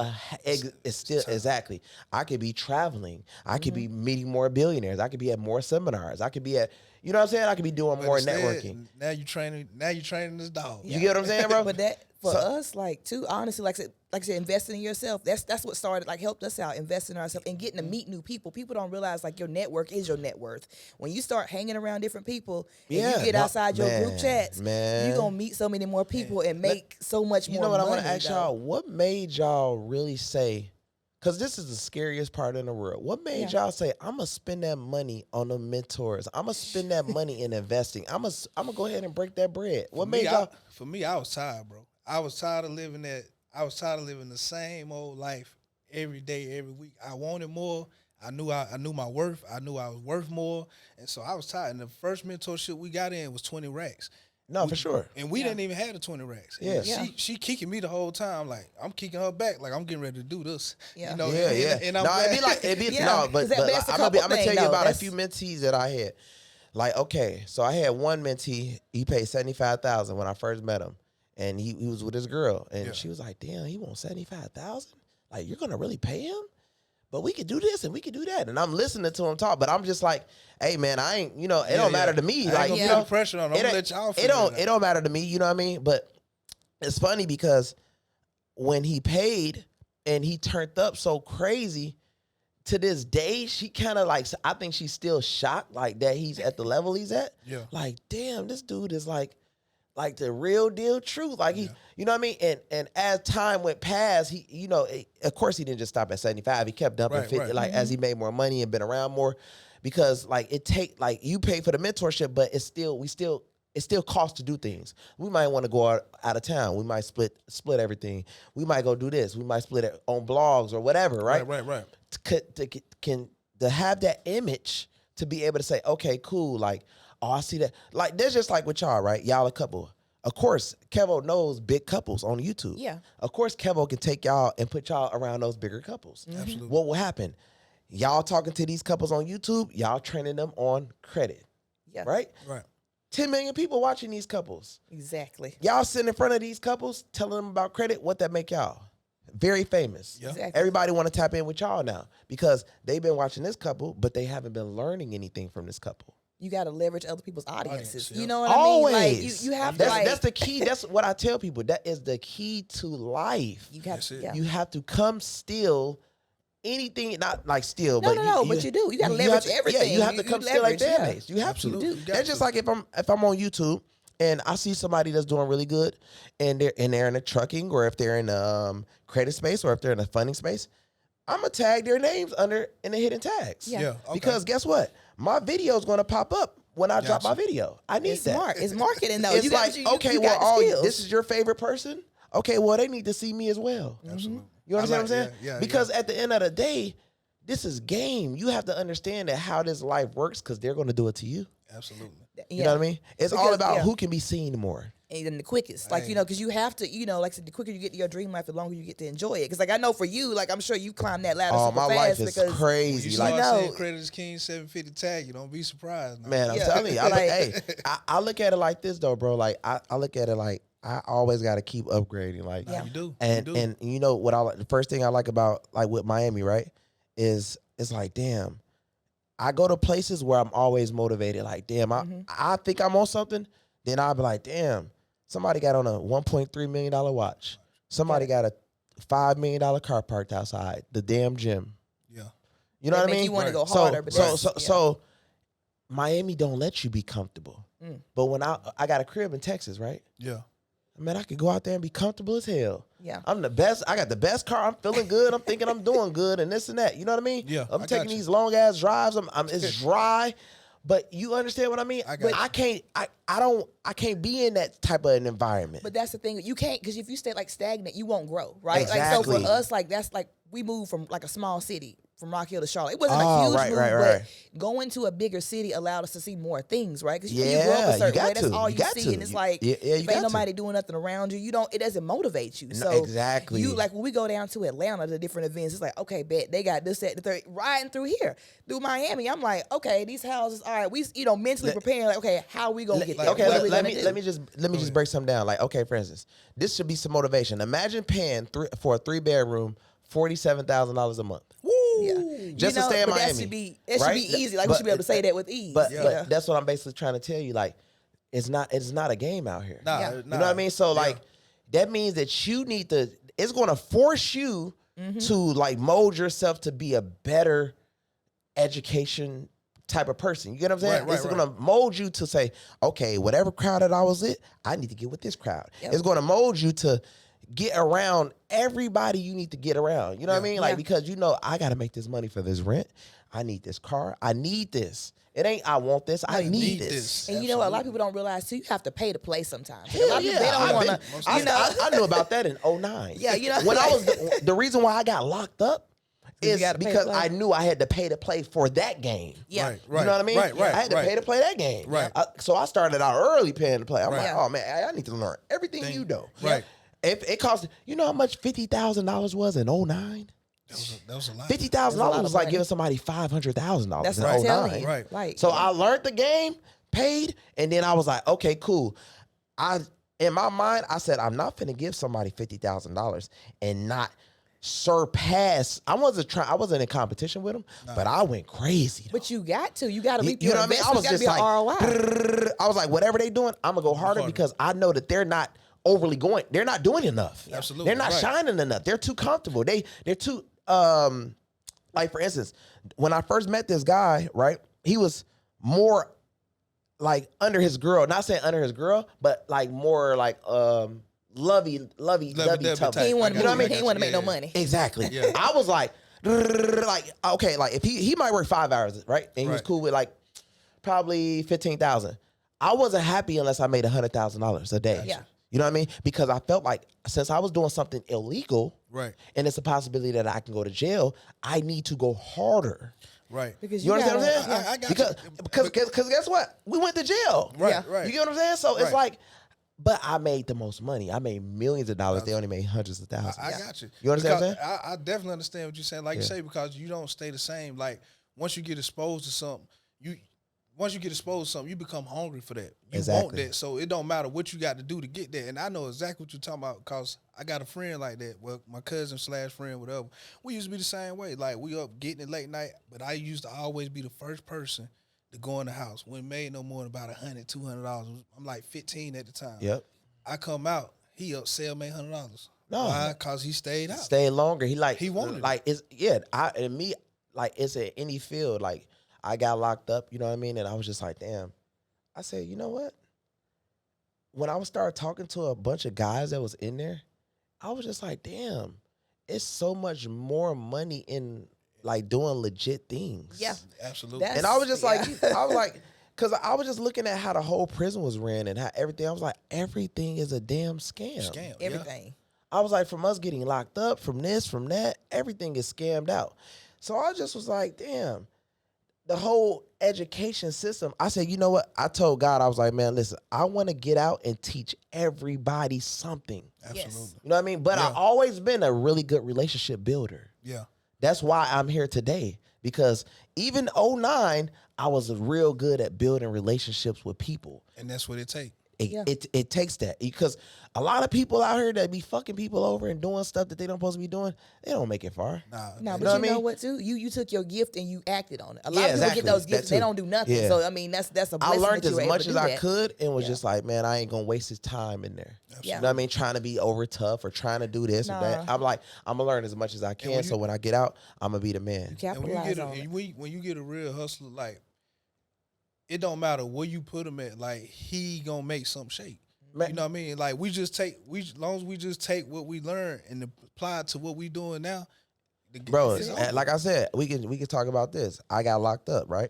[SPEAKER 1] it's still
[SPEAKER 2] time.
[SPEAKER 1] exactly. I could be traveling. I could be
[SPEAKER 2] Mm-hmm.
[SPEAKER 1] meeting more billionaires. I could be at more seminars. I could be at, you know what I'm saying? I could be doing
[SPEAKER 2] But
[SPEAKER 1] more
[SPEAKER 2] instead,
[SPEAKER 1] networking.
[SPEAKER 2] Now you training. Now you training this dog.
[SPEAKER 1] You get what I'm saying, bro?
[SPEAKER 3] But that for
[SPEAKER 1] So-
[SPEAKER 3] us, like too, honestly, like I said, investing in yourself. That's what started, like helped us out, investing in ourselves and getting to meet new people. People don't realize like your network is your net worth. When you start hanging around different people and
[SPEAKER 1] Yeah,
[SPEAKER 3] you get
[SPEAKER 1] no,
[SPEAKER 3] outside your group
[SPEAKER 1] man,
[SPEAKER 3] chats,
[SPEAKER 1] man.
[SPEAKER 3] you're gonna meet so many more people and make so much more
[SPEAKER 1] You know what
[SPEAKER 3] money.
[SPEAKER 1] I want to ask
[SPEAKER 3] though.
[SPEAKER 1] y'all? What made y'all really say? Because this is the scariest part in the world. What made y'all say, I'm going to spend that money on the mentors. I'm going to spend that money in investing. I'm gonna go ahead and break that bread. What made y'all?
[SPEAKER 2] For me, I was tired, bro. I was tired of living the same old life every day, every week. I wanted more. I knew my worth. I knew I was worth more. And so I was tired. And the first mentorship we got in was 20 racks.
[SPEAKER 1] No, for sure.
[SPEAKER 2] And we didn't even have the 20 racks.
[SPEAKER 1] Yeah.
[SPEAKER 2] And she kicking me the whole time. Like, I'm kicking her back. Like, I'm getting ready to do this.
[SPEAKER 3] Yeah.
[SPEAKER 2] You know,
[SPEAKER 1] Yeah.
[SPEAKER 2] And I'm
[SPEAKER 1] no, it'd
[SPEAKER 2] glad.
[SPEAKER 1] be like,
[SPEAKER 3] Yeah,
[SPEAKER 1] no, but
[SPEAKER 3] 'cause that's the
[SPEAKER 1] I'm
[SPEAKER 3] couple
[SPEAKER 1] going to
[SPEAKER 3] thing,
[SPEAKER 1] tell you
[SPEAKER 3] though.
[SPEAKER 1] about a
[SPEAKER 3] That's-
[SPEAKER 1] few mentees that I had. Like, okay, so I had one mentee, he paid $75,000 when I first met him. And he was with his girl. And she was like, damn, he wants $75,000? Like, you're going to really pay him? But we could do this and we could do that. And I'm listening to him talk, but I'm just like, hey man, I ain't, it don't matter to me.
[SPEAKER 2] I ain't
[SPEAKER 1] Like,
[SPEAKER 2] gonna
[SPEAKER 1] you
[SPEAKER 2] put
[SPEAKER 1] know,
[SPEAKER 2] the pressure on. I'm gonna let y'all
[SPEAKER 1] it
[SPEAKER 2] figure
[SPEAKER 1] don't,
[SPEAKER 2] it
[SPEAKER 1] it
[SPEAKER 2] out.
[SPEAKER 1] don't matter to me, you know what I mean? But it's funny because when he paid and he turned up so crazy, to this day, she kind of like, I think she's still shocked like that he's at the level he's at.
[SPEAKER 2] Yeah.
[SPEAKER 1] Like, damn, this dude is like the real deal truth. Like he, you know what I mean? And as time went past, he, of course he didn't just stop at 75. He kept dumping
[SPEAKER 2] Right,
[SPEAKER 1] 50,
[SPEAKER 2] right.
[SPEAKER 1] like as he made more money and been around more, because like you pay for the mentorship, but it still costs to do things. We might want to go out of town. We might split everything. We might go do this. We might split it on blogs or whatever, right?
[SPEAKER 2] Right.
[SPEAKER 1] To have that image to be able to say, okay, cool, like, oh, I see that. Like, there's just like with y'all, right? Y'all a couple. Of course, Kevo knows big couples on YouTube.
[SPEAKER 3] Yeah.
[SPEAKER 1] Of course, Kevo can take y'all and put y'all around those bigger couples.
[SPEAKER 2] Absolutely.
[SPEAKER 1] What will happen? Y'all talking to these couples on YouTube, y'all training them on credit,
[SPEAKER 3] Yeah.
[SPEAKER 1] right?
[SPEAKER 2] Right.
[SPEAKER 1] 10 million people watching these couples.
[SPEAKER 3] Exactly.
[SPEAKER 1] Y'all sitting in front of these couples, telling them about credit, what that make y'all? Very famous.
[SPEAKER 2] Yeah.
[SPEAKER 3] Exactly.
[SPEAKER 1] Everybody want to tap in with y'all now because they've been watching this couple, but they haven't been learning anything from this couple.
[SPEAKER 3] You got to leverage other people's audiences.
[SPEAKER 2] yeah.
[SPEAKER 3] You know what
[SPEAKER 1] Always.
[SPEAKER 3] I mean? Like you have to
[SPEAKER 1] That's the key. That's what I tell people. That is the key to life.
[SPEAKER 3] you have
[SPEAKER 2] That's it.
[SPEAKER 3] yeah.
[SPEAKER 1] You have to come still anything, not like steal,
[SPEAKER 3] No,
[SPEAKER 1] but
[SPEAKER 3] but you do. You gotta leverage everything.
[SPEAKER 1] Yeah, you have to
[SPEAKER 3] You
[SPEAKER 1] come still like
[SPEAKER 3] leverage,
[SPEAKER 1] fan
[SPEAKER 3] yeah.
[SPEAKER 1] base. You have
[SPEAKER 2] Absolutely.
[SPEAKER 1] to.
[SPEAKER 2] You got
[SPEAKER 1] That's just
[SPEAKER 2] to.
[SPEAKER 1] like if I'm on YouTube and I see somebody that's doing really good and they're in a trucking or if they're in a credit space or if they're in a funding space, I'm gonna tag their names under in the hidden tags.
[SPEAKER 3] Yeah.
[SPEAKER 2] Yeah. Okay.
[SPEAKER 1] Because guess what? My video is gonna pop up when I drop my video. I need
[SPEAKER 3] It's
[SPEAKER 1] that.
[SPEAKER 3] smart. It's marketing though.
[SPEAKER 1] It's
[SPEAKER 3] You got-
[SPEAKER 1] like,
[SPEAKER 3] you
[SPEAKER 1] okay,
[SPEAKER 3] got
[SPEAKER 1] well,
[SPEAKER 3] the skills.
[SPEAKER 1] this is your favorite person. Okay, well, they need to see me as well.
[SPEAKER 2] Absolutely.
[SPEAKER 1] You understand what I'm saying?
[SPEAKER 2] Yeah.
[SPEAKER 1] Because at the end of the day, this is game. You have to understand that how this life works because they're going to do it to you.
[SPEAKER 2] Absolutely.
[SPEAKER 1] You know what I mean? It's all
[SPEAKER 3] Because,
[SPEAKER 1] about
[SPEAKER 3] yeah.
[SPEAKER 1] who can be seen more.
[SPEAKER 3] And the quickest, like, because you have to, like I said, the quicker you get to your dream life, the longer you get to enjoy it. Because, like, I know for you, like, I'm sure you climbed that ladder
[SPEAKER 1] Oh,
[SPEAKER 3] super
[SPEAKER 1] my
[SPEAKER 3] fast
[SPEAKER 1] life is
[SPEAKER 3] because
[SPEAKER 1] crazy.
[SPEAKER 2] You
[SPEAKER 1] Like,
[SPEAKER 2] start
[SPEAKER 3] know-
[SPEAKER 2] seeing Credit is King 750 tag, you don't be surprised. Now.
[SPEAKER 1] man, I'm
[SPEAKER 3] Yeah.
[SPEAKER 1] telling you.
[SPEAKER 3] Like-
[SPEAKER 1] I look at it like this, though, bro. Like, I look at it like I always got to keep upgrading. Like,
[SPEAKER 3] Yeah.
[SPEAKER 2] You do.
[SPEAKER 1] And
[SPEAKER 2] you do.
[SPEAKER 1] and you know what I like, the first thing I like about like with Miami, right, is it's like, damn, I go to places where I'm always motivated. Like, damn, I think I'm on something, then I'll be like, damn, somebody got on a $1.3 million watch. Somebody got a $5 million car parked outside the damn gym.
[SPEAKER 2] yeah.
[SPEAKER 1] You know
[SPEAKER 3] They
[SPEAKER 1] what I
[SPEAKER 3] make
[SPEAKER 1] mean?
[SPEAKER 3] you want to go
[SPEAKER 1] So
[SPEAKER 3] harder. But
[SPEAKER 1] so Miami don't let you be comfortable. But when I got a crib in Texas, right?
[SPEAKER 2] Yeah.
[SPEAKER 1] Man, I could go out there and be comfortable as hell.
[SPEAKER 3] Yeah.
[SPEAKER 1] I'm the best. I got the best car. I'm feeling good. I'm thinking I'm doing good and this and that. You know what I mean?
[SPEAKER 2] Yeah,
[SPEAKER 1] I'm
[SPEAKER 2] I
[SPEAKER 1] taking
[SPEAKER 2] got you.
[SPEAKER 1] these long ass drives. It's dry, but you understand what I mean?
[SPEAKER 2] I got you.
[SPEAKER 1] I can't be in that type of an environment.
[SPEAKER 3] But that's the thing. You can't, because if you stay like stagnant, you won't grow, right?
[SPEAKER 1] Exactly.
[SPEAKER 3] Like, so for us, like, that's like, we moved from like a small city, from Rock Hill to Charlotte. It wasn't a
[SPEAKER 1] Oh,
[SPEAKER 3] huge
[SPEAKER 1] right,
[SPEAKER 3] move,
[SPEAKER 1] right,
[SPEAKER 3] but
[SPEAKER 1] right.
[SPEAKER 3] going to a bigger city allowed us to see more things, right? Because you
[SPEAKER 1] Yeah,
[SPEAKER 3] grow up a
[SPEAKER 1] you
[SPEAKER 3] certain
[SPEAKER 1] got
[SPEAKER 3] way, that's
[SPEAKER 1] to.
[SPEAKER 3] all
[SPEAKER 1] You
[SPEAKER 3] you
[SPEAKER 1] got
[SPEAKER 3] see,
[SPEAKER 1] to.
[SPEAKER 3] and it's
[SPEAKER 1] You-
[SPEAKER 3] like,
[SPEAKER 1] yeah, you
[SPEAKER 3] if
[SPEAKER 1] got
[SPEAKER 3] ain't
[SPEAKER 1] to.
[SPEAKER 3] nobody doing nothing around you, it doesn't motivate you.
[SPEAKER 1] No,
[SPEAKER 3] So
[SPEAKER 1] exactly.
[SPEAKER 3] you, like, when we go down to Atlanta to different events, it's like, okay, bet they got this, that, the third, riding through here, through Miami. I'm like, okay, these houses, all right, we, mentally preparing, like, okay, how we gonna get there?
[SPEAKER 1] Okay,
[SPEAKER 3] What are we
[SPEAKER 1] let
[SPEAKER 3] gonna
[SPEAKER 1] me
[SPEAKER 3] do?
[SPEAKER 1] let me just break something down. Like, okay, for instance, this should be some motivation. Imagine paying for a 3-bedroom $47,000 a month.
[SPEAKER 3] Yeah.
[SPEAKER 1] Just to stay in
[SPEAKER 3] but
[SPEAKER 1] Miami.
[SPEAKER 3] That should be
[SPEAKER 1] right?
[SPEAKER 3] easy. Like, we should be able to say that with ease.
[SPEAKER 1] But that's what I'm basically trying to tell you. Like, it's not a game out here.
[SPEAKER 2] Nah,
[SPEAKER 3] Yeah.
[SPEAKER 1] You know what I mean? So like, that means that you need to. It's going to force you to like mold yourself to be a better education type of person. You get what I'm saying?
[SPEAKER 2] Right,
[SPEAKER 1] It's
[SPEAKER 2] right.
[SPEAKER 1] going to mold you to say, okay, whatever crowd that I was in, I need to get with this crowd.
[SPEAKER 3] Yep.
[SPEAKER 1] It's going to mold you to get around everybody you need to get around. You know what I mean? Like,
[SPEAKER 3] Yeah.
[SPEAKER 1] because I got to make this money for this rent. I need this car. I need this. It ain't I want this. I need this.
[SPEAKER 3] And you know what? A lot of people don't realize too. You have to pay to play sometimes. Like, a
[SPEAKER 1] Hell
[SPEAKER 3] lot of people,
[SPEAKER 1] yeah,
[SPEAKER 3] they don't
[SPEAKER 1] I've
[SPEAKER 3] want
[SPEAKER 1] been-
[SPEAKER 3] to.
[SPEAKER 1] I knew about that in 09.
[SPEAKER 3] Yeah, you know,
[SPEAKER 1] when I
[SPEAKER 3] like-
[SPEAKER 1] was the reason why I got locked up
[SPEAKER 3] You
[SPEAKER 1] is
[SPEAKER 3] gotta pay to
[SPEAKER 1] because
[SPEAKER 3] play.
[SPEAKER 1] I knew I had to pay to play for that game.
[SPEAKER 3] Yeah.
[SPEAKER 2] Right,
[SPEAKER 1] You know what I mean?
[SPEAKER 2] Right, right,
[SPEAKER 1] I had to
[SPEAKER 2] right.
[SPEAKER 1] pay to play that game.
[SPEAKER 2] Right.
[SPEAKER 1] So I started out early paying to play. I'm like,
[SPEAKER 3] Right.
[SPEAKER 1] oh man, I need to learn everything you know.
[SPEAKER 2] Right.
[SPEAKER 1] If it cost, you know how much $50,000 was in 09?
[SPEAKER 2] That was a lot.
[SPEAKER 1] $50,000
[SPEAKER 3] That's a lot of
[SPEAKER 1] was like
[SPEAKER 3] money.
[SPEAKER 1] giving somebody $500,000
[SPEAKER 3] That's
[SPEAKER 1] in
[SPEAKER 3] what I'm
[SPEAKER 1] 09.
[SPEAKER 3] telling you.
[SPEAKER 2] Right.
[SPEAKER 3] Like,
[SPEAKER 1] So I learned the game, paid, and then I was like, okay, cool. In my mind, I said, I'm not finna give somebody $50,000 and not surpass. I wasn't in competition with them, but I went crazy.
[SPEAKER 3] but you got to. You got to reap
[SPEAKER 1] You
[SPEAKER 3] your
[SPEAKER 1] know what I mean? I
[SPEAKER 3] investment.
[SPEAKER 1] was
[SPEAKER 3] Got to
[SPEAKER 1] just
[SPEAKER 3] be
[SPEAKER 1] like,
[SPEAKER 3] an ROI.
[SPEAKER 1] I was like, whatever they doing, I'm gonna go harder because I know that they're not overly going. They're not doing enough.
[SPEAKER 2] Absolutely.
[SPEAKER 1] They're not
[SPEAKER 2] Right.
[SPEAKER 1] shining enough. They're too comfortable. They're too like, for instance, when I first met this guy, right? He was more like under his girl. Not saying under his girl, but like more like lovey-dovey
[SPEAKER 2] Lovey-dovey
[SPEAKER 1] type.
[SPEAKER 2] type.
[SPEAKER 3] He ain't want
[SPEAKER 2] I
[SPEAKER 3] to
[SPEAKER 2] got
[SPEAKER 3] move.
[SPEAKER 2] you.
[SPEAKER 3] He ain't want to make no
[SPEAKER 2] Yeah.
[SPEAKER 3] money.
[SPEAKER 1] Exactly.
[SPEAKER 2] Yeah.
[SPEAKER 1] I was like okay, like if he might work 5 hours, right? And he was
[SPEAKER 2] Right.
[SPEAKER 1] cool with like probably 15,000. I wasn't happy unless I made $100,000 a day.
[SPEAKER 3] Yeah.
[SPEAKER 1] You know what I mean? Because I felt like since I was doing something illegal,
[SPEAKER 2] Right.
[SPEAKER 1] and it's a possibility that I can go to jail, I need to go harder.
[SPEAKER 2] Right.
[SPEAKER 3] Because
[SPEAKER 1] You understand what I'm saying?
[SPEAKER 2] I got
[SPEAKER 1] because,
[SPEAKER 2] you.
[SPEAKER 1] because guess what? We went to jail.
[SPEAKER 2] Right.
[SPEAKER 3] Yeah.
[SPEAKER 2] Right.
[SPEAKER 1] You get what I'm saying? So it's
[SPEAKER 2] Right.
[SPEAKER 1] like, but I made the most money. I made millions of dollars. They only made hundreds of thousands.
[SPEAKER 2] I got you.
[SPEAKER 1] You understand what I'm
[SPEAKER 2] Because I definitely understand what you're saying. Like you say, because you don't stay the same. Like once you get exposed to something, you become hungry for that. You want
[SPEAKER 1] Exactly.
[SPEAKER 2] that. So it don't matter what you got to do to get there. And I know exactly what you're talking about because I got a friend like that. Well, my cousin / friend, whatever. We used to be the same way. Like we up getting it late night, but I used to always be the first person to go in the house. We made no more than about $100, $200. I'm like 15 at the time.
[SPEAKER 1] Yep.
[SPEAKER 2] I come out, he up sell made $100.
[SPEAKER 1] No.
[SPEAKER 2] Why? Cause he stayed out.
[SPEAKER 1] Stay longer. He
[SPEAKER 2] wanted it.
[SPEAKER 1] like it's and me like it's in any field. Like I got locked up, you know what I mean? And I was just like, damn. I said, you know what? When I started talking to a bunch of guys that was in there, I was just like, damn, it's so much more money in like doing legit things.
[SPEAKER 3] Yeah.
[SPEAKER 2] Absolutely.
[SPEAKER 3] That's-
[SPEAKER 1] And I was just like,
[SPEAKER 3] Yeah.
[SPEAKER 1] I was like, because I was just looking at how the whole prison was ran and how everything. I was like, everything is a damn scam.
[SPEAKER 2] Scam. Yeah.
[SPEAKER 3] Everything.
[SPEAKER 1] I was like, from us getting locked up, from this, from that, everything is scammed out. So I just was like, damn, the whole education system. I said, you know what? I told God, I was like, man, listen, I want to get out and teach everybody something.
[SPEAKER 2] Absolutely.
[SPEAKER 1] You know what I mean? But
[SPEAKER 2] Yeah.
[SPEAKER 1] I've always been a really good relationship builder.
[SPEAKER 2] Yeah.
[SPEAKER 1] That's why I'm here today. Because even 09, I was real good at building relationships with people.
[SPEAKER 2] And that's what it takes.
[SPEAKER 1] It takes that, because a lot of people out here that be fucking people over and doing stuff that they don't supposed to be doing, they don't make it far.
[SPEAKER 3] No,
[SPEAKER 1] You
[SPEAKER 3] but
[SPEAKER 1] know
[SPEAKER 3] you know what too? You took your gift and you acted on it. A lot
[SPEAKER 1] Yeah,
[SPEAKER 3] of people
[SPEAKER 1] exactly.
[SPEAKER 3] get those gifts,
[SPEAKER 1] That
[SPEAKER 3] they
[SPEAKER 1] too.
[SPEAKER 3] don't do nothing.
[SPEAKER 1] Yeah.
[SPEAKER 3] So I mean, that's a
[SPEAKER 1] I
[SPEAKER 3] blessing
[SPEAKER 1] learned
[SPEAKER 3] that you
[SPEAKER 1] as
[SPEAKER 3] were
[SPEAKER 1] much
[SPEAKER 3] able
[SPEAKER 1] as
[SPEAKER 3] to do
[SPEAKER 1] I
[SPEAKER 3] that.
[SPEAKER 1] could, and was just like, man, I ain't gonna waste his time in there. You know what I mean? Trying to be over tough or trying to do this or that. I'm like, I'm gonna learn as much as I can. So when I get out, I'm gonna be the man.
[SPEAKER 3] You capitalize on it.
[SPEAKER 2] When you get a real hustler, like, it don't matter where you put him at, like, he gonna make something shake.
[SPEAKER 1] Man.
[SPEAKER 2] You know what I mean? Like, as long as we just take what we learn and apply it to what we doing now,
[SPEAKER 1] Bro, like I said, we can talk about this. I got locked up, right?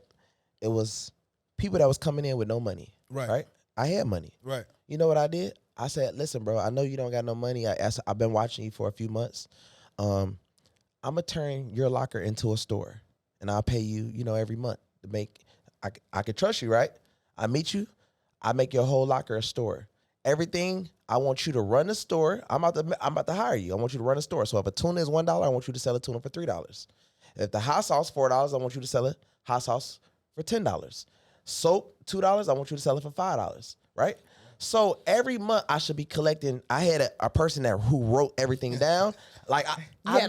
[SPEAKER 1] It was people that was coming in with no money, right? I had money,
[SPEAKER 2] right?
[SPEAKER 1] You know what I did? I said, listen, bro, I know you don't got no money. I've been watching you for a few months. I'm gonna turn your locker into a store, and I'll pay you, every month to make. I can trust you, right? I meet you. I make your whole locker a store. Everything, I want you to run the store. I'm about to hire you. I want you to run the store. So if a tuna is $1, I want you to sell a tuna for $3. If the hot sauce $4, I want you to sell a hot sauce for $10. Soap $2, I want you to sell it for $5. Right? So every month I should be collecting. I had a person who wrote everything down. Like I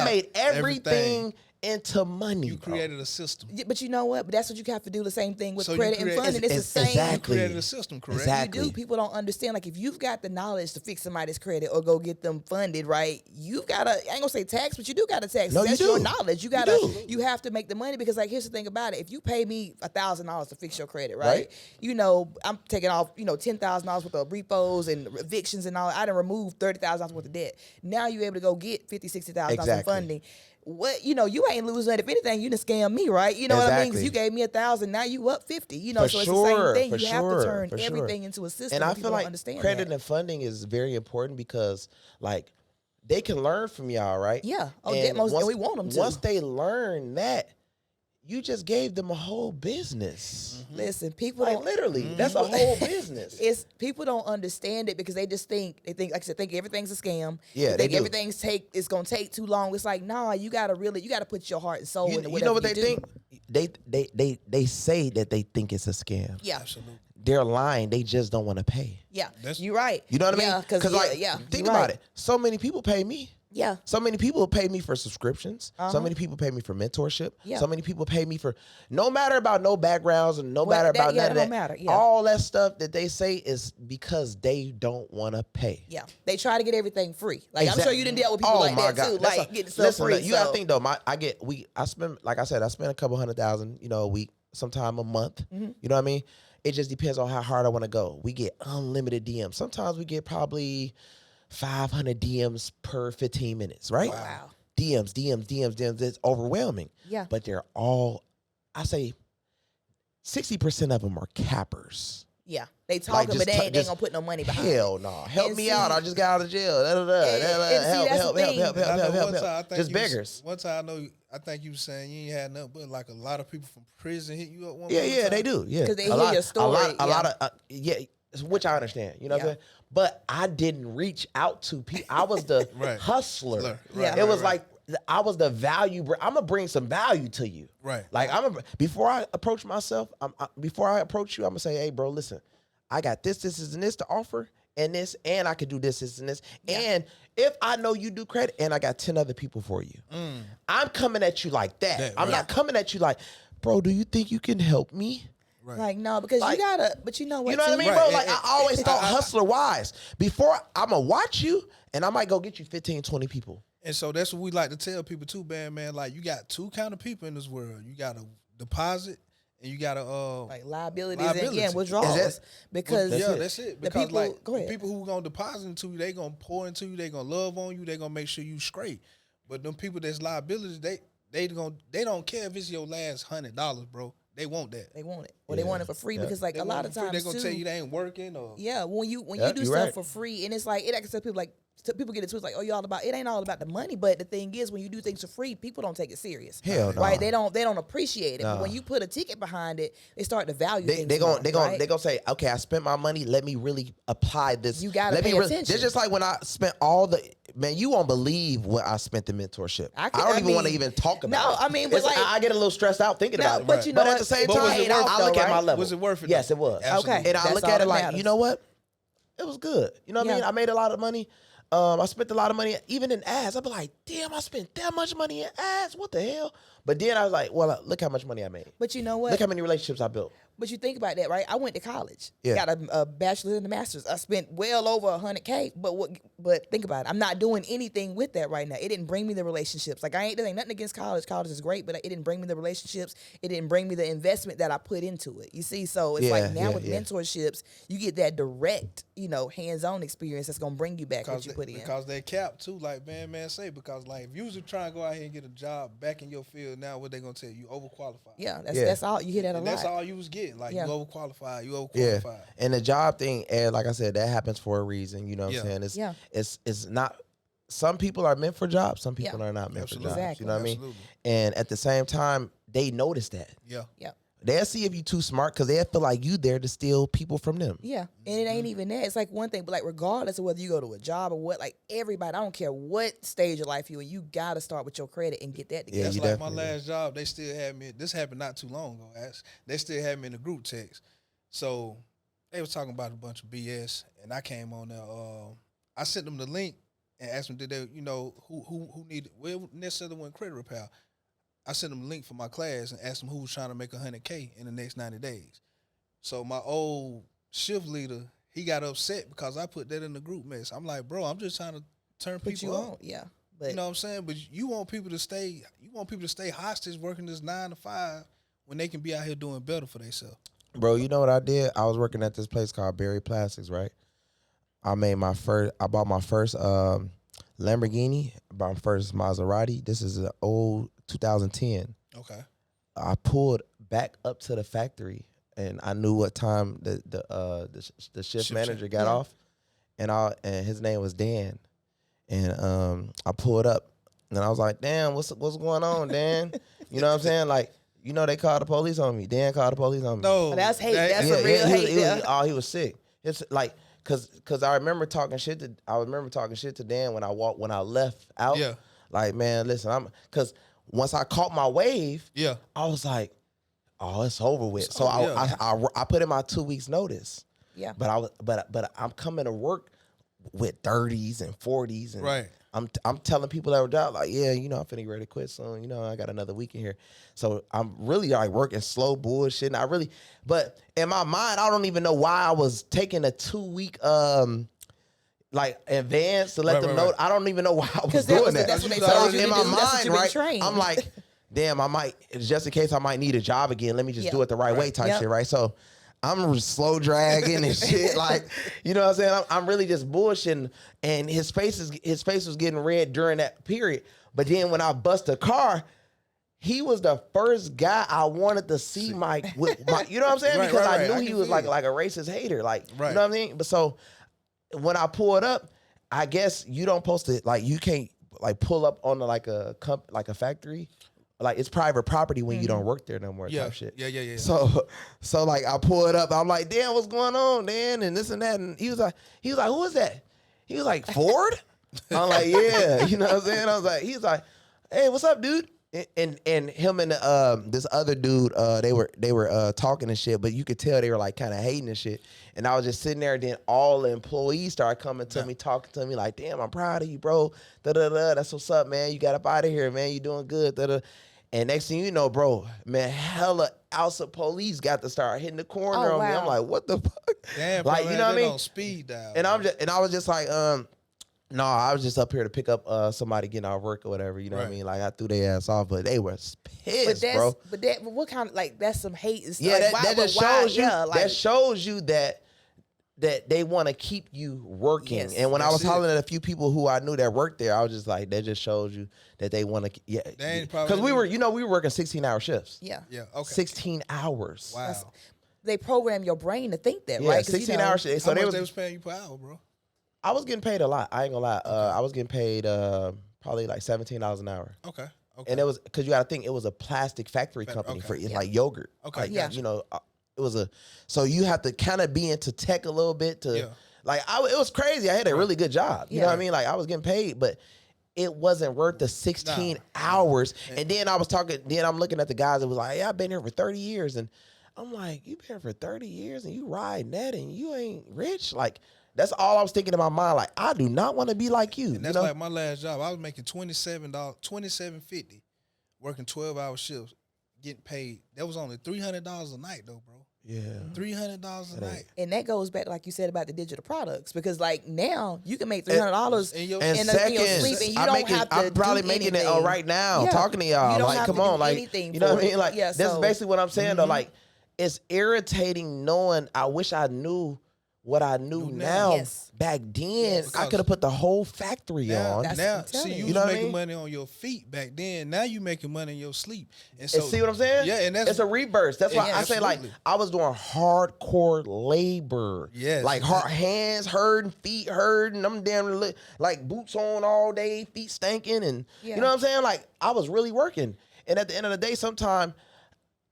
[SPEAKER 1] made everything into money.
[SPEAKER 2] You created a system.
[SPEAKER 3] But you know what? But that's what you have to do. The same thing with credit and funding. It's the same.
[SPEAKER 1] Exactly.
[SPEAKER 2] You created a system, correct?
[SPEAKER 1] Exactly.
[SPEAKER 3] You do. People don't understand. Like, if you've got the knowledge to fix somebody's credit or go get them funded, right? You've got to, I ain't gonna say tax, but you do got to tax.
[SPEAKER 1] No,
[SPEAKER 3] That's
[SPEAKER 1] you do.
[SPEAKER 3] your knowledge. You have to make the money, because, like, here's the thing about it. If you pay me $1,000 to fix your credit, right? I'm taking off, $10,000 worth of repos and evictions and all. I done removed $30,000 worth of debt. Now you're able to go get $50,000, $60,000 in funding. What you ain't losing that. If anything, you done scam me, right? You know what I mean? Because you gave me $1,000, now you up 50. So it's the same thing. You have to turn everything into a system.
[SPEAKER 1] And I feel like credit
[SPEAKER 3] that.
[SPEAKER 1] and funding is very important, because, like, they can learn from y'all, right?
[SPEAKER 3] Yeah.
[SPEAKER 1] And
[SPEAKER 3] we want them to.
[SPEAKER 1] Once they learn that, you just gave them a whole business.
[SPEAKER 3] Listen, people
[SPEAKER 1] Like,
[SPEAKER 3] don't
[SPEAKER 1] literally, that's a whole business.
[SPEAKER 3] It's people don't understand it, because they think, like I said, think everything's a scam.
[SPEAKER 1] Yeah,
[SPEAKER 3] they
[SPEAKER 1] they
[SPEAKER 3] think
[SPEAKER 1] do.
[SPEAKER 3] it's gonna take too long. It's like, nah, you gotta put your heart and soul into whatever
[SPEAKER 1] You know what they
[SPEAKER 3] do.
[SPEAKER 1] think? They say that they think it's a scam.
[SPEAKER 3] Yeah.
[SPEAKER 2] Absolutely.
[SPEAKER 1] They're lying. They just don't want to pay.
[SPEAKER 3] Yeah. You're right.
[SPEAKER 1] You know what I mean?
[SPEAKER 3] Yeah, because
[SPEAKER 1] think about it. So many people pay me.
[SPEAKER 3] Yeah.
[SPEAKER 1] So many people pay me for subscriptions. So many people pay me for mentorship.
[SPEAKER 3] Yeah.
[SPEAKER 1] So many people pay me for no matter about no backgrounds and no matter about none of that.
[SPEAKER 3] Don't matter. Yeah.
[SPEAKER 1] All that stuff that they say is because they don't want to pay.
[SPEAKER 3] Yeah. They try to get everything free. Like, I'm sure you didn't deal with people
[SPEAKER 1] Oh
[SPEAKER 3] like
[SPEAKER 1] my
[SPEAKER 3] that
[SPEAKER 1] God.
[SPEAKER 3] too. Like, getting stuff free.
[SPEAKER 1] You gotta think though. I spend, like I said, I spend a couple $100,000, a week, sometime a month. You know what I mean? It just depends on how hard I want to go. We get unlimited DMs. Sometimes we get probably 500 DMs per 15 minutes, right?
[SPEAKER 3] Wow.
[SPEAKER 1] DMs. It's overwhelming.
[SPEAKER 3] Yeah.
[SPEAKER 1] But they're all, I say, 60% of them are cappers.
[SPEAKER 3] Yeah. They talking, but they ain't gonna put no money behind it.
[SPEAKER 1] Hell no. Help me out. I just got out of jail. Help. Just beggars.
[SPEAKER 2] One time I think you were saying you ain't had nothing, but like a lot of people from prison hit you up one
[SPEAKER 1] Yeah, they do. Yeah.
[SPEAKER 3] Because they hear your story.
[SPEAKER 1] A lot of, which I understand. You know what I'm saying? But I didn't reach out to people. I was the hustler. It was like, I was the value. I'm gonna bring some value to you.
[SPEAKER 2] Right.
[SPEAKER 1] Like, before I approach myself, before I approach you, I'm gonna say, hey, bro, listen, I got this, and this to offer, and this, and I could do this, and this. Yeah. And if I know you do credit, and I got 10 other people for you, I'm coming at you like that. I'm not coming at you like, bro, do you think you can help me?
[SPEAKER 3] Right. Like, no, because you gotta, but you know what?
[SPEAKER 1] You know what I mean, bro? Like, I always thought hustler wise. Before, I'm gonna watch you, and I might go get you 15, 20 people.
[SPEAKER 2] And so that's what we like to tell people too, man. Like, you got two kind of people in this world. You got a deposit, and you got a like
[SPEAKER 3] liabilities and withdrawals. Because
[SPEAKER 2] that's it. Because
[SPEAKER 3] the
[SPEAKER 2] people who gonna deposit into you, they gonna pour into you, they gonna love on you, they gonna make sure you straight. But them people that's liabilities, they don't care if it's your last $100, bro. They want that.
[SPEAKER 3] They want it, or they want it for free because, like, a lot of times
[SPEAKER 2] they're gonna tell you they ain't working. Or
[SPEAKER 3] when you do stuff for free, and it's like, it actually people like, So people get it twisted like, oh, you all about it ain't all about the money. But the thing is, when you do things for free, people don't take it serious.
[SPEAKER 1] Hell no.
[SPEAKER 3] Right? They don't appreciate it.
[SPEAKER 1] Nah.
[SPEAKER 3] But when you put a ticket behind it, they start to value
[SPEAKER 1] They
[SPEAKER 3] things.
[SPEAKER 1] they
[SPEAKER 3] more,
[SPEAKER 1] gonna say, okay, I spent my money. Let me really apply this.
[SPEAKER 3] You gotta
[SPEAKER 1] let
[SPEAKER 3] pay
[SPEAKER 1] me
[SPEAKER 3] attention.
[SPEAKER 1] It's just like when I spent all the man. You won't believe what I spent the mentorship. I don't even want to even talk about.
[SPEAKER 3] No,
[SPEAKER 1] it.
[SPEAKER 3] I mean, but like,
[SPEAKER 1] I get a little stressed out thinking about it.
[SPEAKER 3] but you know,
[SPEAKER 1] at the same
[SPEAKER 2] But was
[SPEAKER 1] time,
[SPEAKER 2] it worth
[SPEAKER 1] I
[SPEAKER 2] it,
[SPEAKER 1] look
[SPEAKER 3] though,
[SPEAKER 1] at my
[SPEAKER 3] right?
[SPEAKER 1] level.
[SPEAKER 2] Was it worth it?
[SPEAKER 1] Yes, it was.
[SPEAKER 2] Absolutely.
[SPEAKER 3] Okay.
[SPEAKER 1] And I
[SPEAKER 3] That's
[SPEAKER 1] look
[SPEAKER 3] all
[SPEAKER 1] at it
[SPEAKER 3] that
[SPEAKER 1] like,
[SPEAKER 3] matters.
[SPEAKER 1] you know what? It was good. You know what I mean?
[SPEAKER 3] Yeah.
[SPEAKER 1] I made a lot of money. I spent a lot of money, even in ads. I'd be like, damn, I spent that much money in ads. What the hell? But then I was like, well, look how much money I made.
[SPEAKER 3] But you know what?
[SPEAKER 1] Look how many relationships I built.
[SPEAKER 3] But you think about that, right? I went to college,
[SPEAKER 1] Yeah.
[SPEAKER 3] got a bachelor's and a master's. I spent well over $100K. But think about it. I'm not doing anything with that right now. It didn't bring me the relationships. Like there ain't nothing against college. College is great, but it didn't bring me the relationships. It didn't bring me the investment that I put into it. You see, so it's like now with mentorships, you get that direct, hands-on experience that's gonna bring you back what you put in.
[SPEAKER 2] Because they cap too, like man say, because like if you was to try and go out here and get a job back in your field, now what they gonna tell you? You overqualified.
[SPEAKER 3] Yeah, that's all. You hear that a
[SPEAKER 2] And
[SPEAKER 3] lot.
[SPEAKER 2] that's all you was getting. Like
[SPEAKER 3] Yeah.
[SPEAKER 2] you overqualified.
[SPEAKER 1] Yeah, and the job thing, and like I said, that happens for a reason. You know what I'm saying? It's not. Some people are meant for jobs. Some people are not meant for jobs.
[SPEAKER 3] Exactly.
[SPEAKER 1] You know what I mean?
[SPEAKER 2] Absolutely.
[SPEAKER 1] And at the same time, they notice that.
[SPEAKER 2] Yeah.
[SPEAKER 3] Yeah.
[SPEAKER 1] They'll see if you too smart because they feel like you there to steal people from them.
[SPEAKER 3] Yeah, and it ain't even that. It's like one thing, but like regardless of whether you go to a job or what, like everybody, I don't care what stage of life you in, you gotta start with your credit and get that together.
[SPEAKER 1] Yeah,
[SPEAKER 2] That's
[SPEAKER 1] you
[SPEAKER 2] like my
[SPEAKER 1] definitely
[SPEAKER 2] last job. They still had me. This happened not too long ago. They still had me in the group text. So they was talking about a bunch of BS, and I came on there. I sent them the link and asked them, did they, who needed? Well, necessarily wasn't credit repair. I sent them a link for my class and asked them who was trying to make $100K in the next 90 days. So my old shift leader, he got upset because I put that in the group mess. I'm like, bro, I'm just trying to turn
[SPEAKER 3] Put
[SPEAKER 2] people
[SPEAKER 3] you
[SPEAKER 2] on.
[SPEAKER 3] on, yeah. But
[SPEAKER 2] You know what I'm saying? But you want people to stay hostage working this 9 to 5 when they can be out here doing better for themselves.
[SPEAKER 1] Bro, you know what I did? I was working at this place called Berry Plastics, right? I bought my first Lamborghini, bought my first Maserati. This is an old 2010.
[SPEAKER 2] Okay.
[SPEAKER 1] I pulled back up to the factory, and I knew what time the shift manager got off, and his name was Dan, and I pulled up, and I was like, "Damn, what's going on, Dan?" You know what I'm saying? Like, they called the police on me. Dan called the police on me.
[SPEAKER 2] No,
[SPEAKER 3] that's hate. That's a real hate.
[SPEAKER 1] He was sick. It's like, cause I remember talking shit to Dan when I left out.
[SPEAKER 2] Yeah.
[SPEAKER 1] Like, man, listen, cause once I caught my wave,
[SPEAKER 2] Yeah.
[SPEAKER 1] I was like, oh, it's over with. So I put in my 2 weeks notice.
[SPEAKER 3] Yeah.
[SPEAKER 1] But I'm coming to work with 30s and 40s, and
[SPEAKER 2] Right.
[SPEAKER 1] I'm telling people that were down, like, yeah, I'm finna get ready to quit soon. I got another week in here. So I'm really like working slow bullshit. But in my mind, I don't even know why I was taking a 2 week like advance to let them know. Right. I don't even know why I was doing that.
[SPEAKER 3] That's what they
[SPEAKER 1] so
[SPEAKER 3] told you
[SPEAKER 1] in
[SPEAKER 3] to
[SPEAKER 1] my
[SPEAKER 3] do. That's what
[SPEAKER 1] mind,
[SPEAKER 3] you've been
[SPEAKER 1] right?
[SPEAKER 3] trained.
[SPEAKER 1] I'm like, damn, I might, just in case I might need a job again. Let me just do it the right way, type shit, right? So I'm slow dragging and shit, like, you know what I'm saying? I'm really just bullshitting, and his face was getting red during that period. But then when I bust a car, he was the first guy I wanted to see you know what I'm saying? Because I knew he was like a racist hater, like, you know what I mean? But so when I pulled up, I guess you don't post it, like, you can't like pull up on like a factory. Like, it's private property when you don't work there no more, type shit.
[SPEAKER 2] Yeah.
[SPEAKER 1] So like, I pull it up. I'm like, damn, what's going on, Dan? And this and that. And he was like, who is that? He was like, Ford? I'm like, yeah. You know what I'm saying? He's like, hey, what's up, dude? And him and this other dude, they were talking and shit, but you could tell they were like kind of hating and shit. And I was just sitting there, then all the employees started coming to me, talking to me like, damn, I'm proud of you, bro. Da-da-da, that's what's up, man. You got up out of here, man. You doing good. Da-da. And next thing you know, bro, man, hella outside police got to start hitting the corner on me. I'm like, what the fuck?
[SPEAKER 2] Damn,
[SPEAKER 1] like,
[SPEAKER 2] bro,
[SPEAKER 1] you know what I mean?
[SPEAKER 2] On speed dial.
[SPEAKER 1] And I was just like, no, I was just up here to pick up somebody getting out of work or whatever. You know what I mean? Like, I threw their ass off, but they were pissed, bro.
[SPEAKER 3] But what kind of, like, that's some hate and stuff.
[SPEAKER 1] Yeah,
[SPEAKER 3] like,
[SPEAKER 1] that just shows you.
[SPEAKER 3] Yeah, like,
[SPEAKER 1] that shows you that they want to keep you working.
[SPEAKER 3] Yes,
[SPEAKER 1] and when I was hollering at a few people who I knew that worked there, I was just like, that just shows you that they want to. Yeah, because we were working 16-hour shifts.
[SPEAKER 3] Yeah.
[SPEAKER 2] Yeah. Okay.
[SPEAKER 1] 16 hours.
[SPEAKER 2] Wow.
[SPEAKER 3] They program your brain to think that,
[SPEAKER 1] Yeah,
[SPEAKER 3] right?
[SPEAKER 1] 16 hours. So
[SPEAKER 2] How much they was paying you per hour, bro?
[SPEAKER 1] I was getting paid a lot. I ain't gonna lie. I was getting paid probably like $17 an hour.
[SPEAKER 2] Okay.
[SPEAKER 1] And it was because you got to think it was a plastic factory company for like yogurt.
[SPEAKER 2] Okay,
[SPEAKER 1] like,
[SPEAKER 2] gotcha.
[SPEAKER 1] you know, it was so you have to kind of be into tech a little bit to like. It was crazy. I had a really good job. You know what I mean? Like I was getting paid, but it wasn't worth the 16 hours. And then I was talking. Then I'm looking at the guys that was like, "Yeah, I've been here for 30 years," and I'm like, "You been here for 30 years and you riding that and you ain't rich?" Like. That's all I was thinking in my mind. Like, I do not want to be like you.
[SPEAKER 2] And that's
[SPEAKER 1] you know?
[SPEAKER 2] like my last job. I was making $27.50, working 12-hour shifts, getting paid. That was only $300 a night, though, bro.
[SPEAKER 1] Yeah,
[SPEAKER 2] $300 a night.
[SPEAKER 3] And that goes back, like you said, about the digital products, because like now you can make $300
[SPEAKER 2] in your
[SPEAKER 3] in your sleep, and you don't have to.
[SPEAKER 1] I'm probably
[SPEAKER 3] do
[SPEAKER 1] making
[SPEAKER 3] anything.
[SPEAKER 1] it right now, talking to y'all.
[SPEAKER 3] You don't
[SPEAKER 1] Like,
[SPEAKER 3] have
[SPEAKER 1] come
[SPEAKER 3] to do
[SPEAKER 1] on, like,
[SPEAKER 3] anything
[SPEAKER 1] you know what I
[SPEAKER 3] for
[SPEAKER 1] mean?
[SPEAKER 3] it.
[SPEAKER 1] Like,
[SPEAKER 3] Yeah,
[SPEAKER 1] this is
[SPEAKER 3] so-
[SPEAKER 1] basically what I'm saying though. Like, it's irritating knowing. I wish I knew what I knew now.
[SPEAKER 3] Yes.
[SPEAKER 1] Back then,
[SPEAKER 2] Yes.
[SPEAKER 1] I could have put the whole factory on.
[SPEAKER 3] That's
[SPEAKER 2] Now,
[SPEAKER 3] what I'm telling
[SPEAKER 2] see,
[SPEAKER 3] you.
[SPEAKER 2] you
[SPEAKER 1] You know
[SPEAKER 2] was
[SPEAKER 1] what I
[SPEAKER 2] making
[SPEAKER 1] mean?
[SPEAKER 2] money on your feet back then. Now you making money in your sleep. And so,
[SPEAKER 1] And see what I'm saying?
[SPEAKER 2] Yeah, and that's
[SPEAKER 1] it's a rebirth. That's why
[SPEAKER 2] Yeah,
[SPEAKER 1] I say like
[SPEAKER 2] absolutely.
[SPEAKER 1] I was doing hardcore labor.
[SPEAKER 2] Yes,
[SPEAKER 1] like hands hurting, feet hurting. I'm damn like boots on all day, feet stinking, and you know what I'm saying? Like I was really working. And at the end of the day, sometimes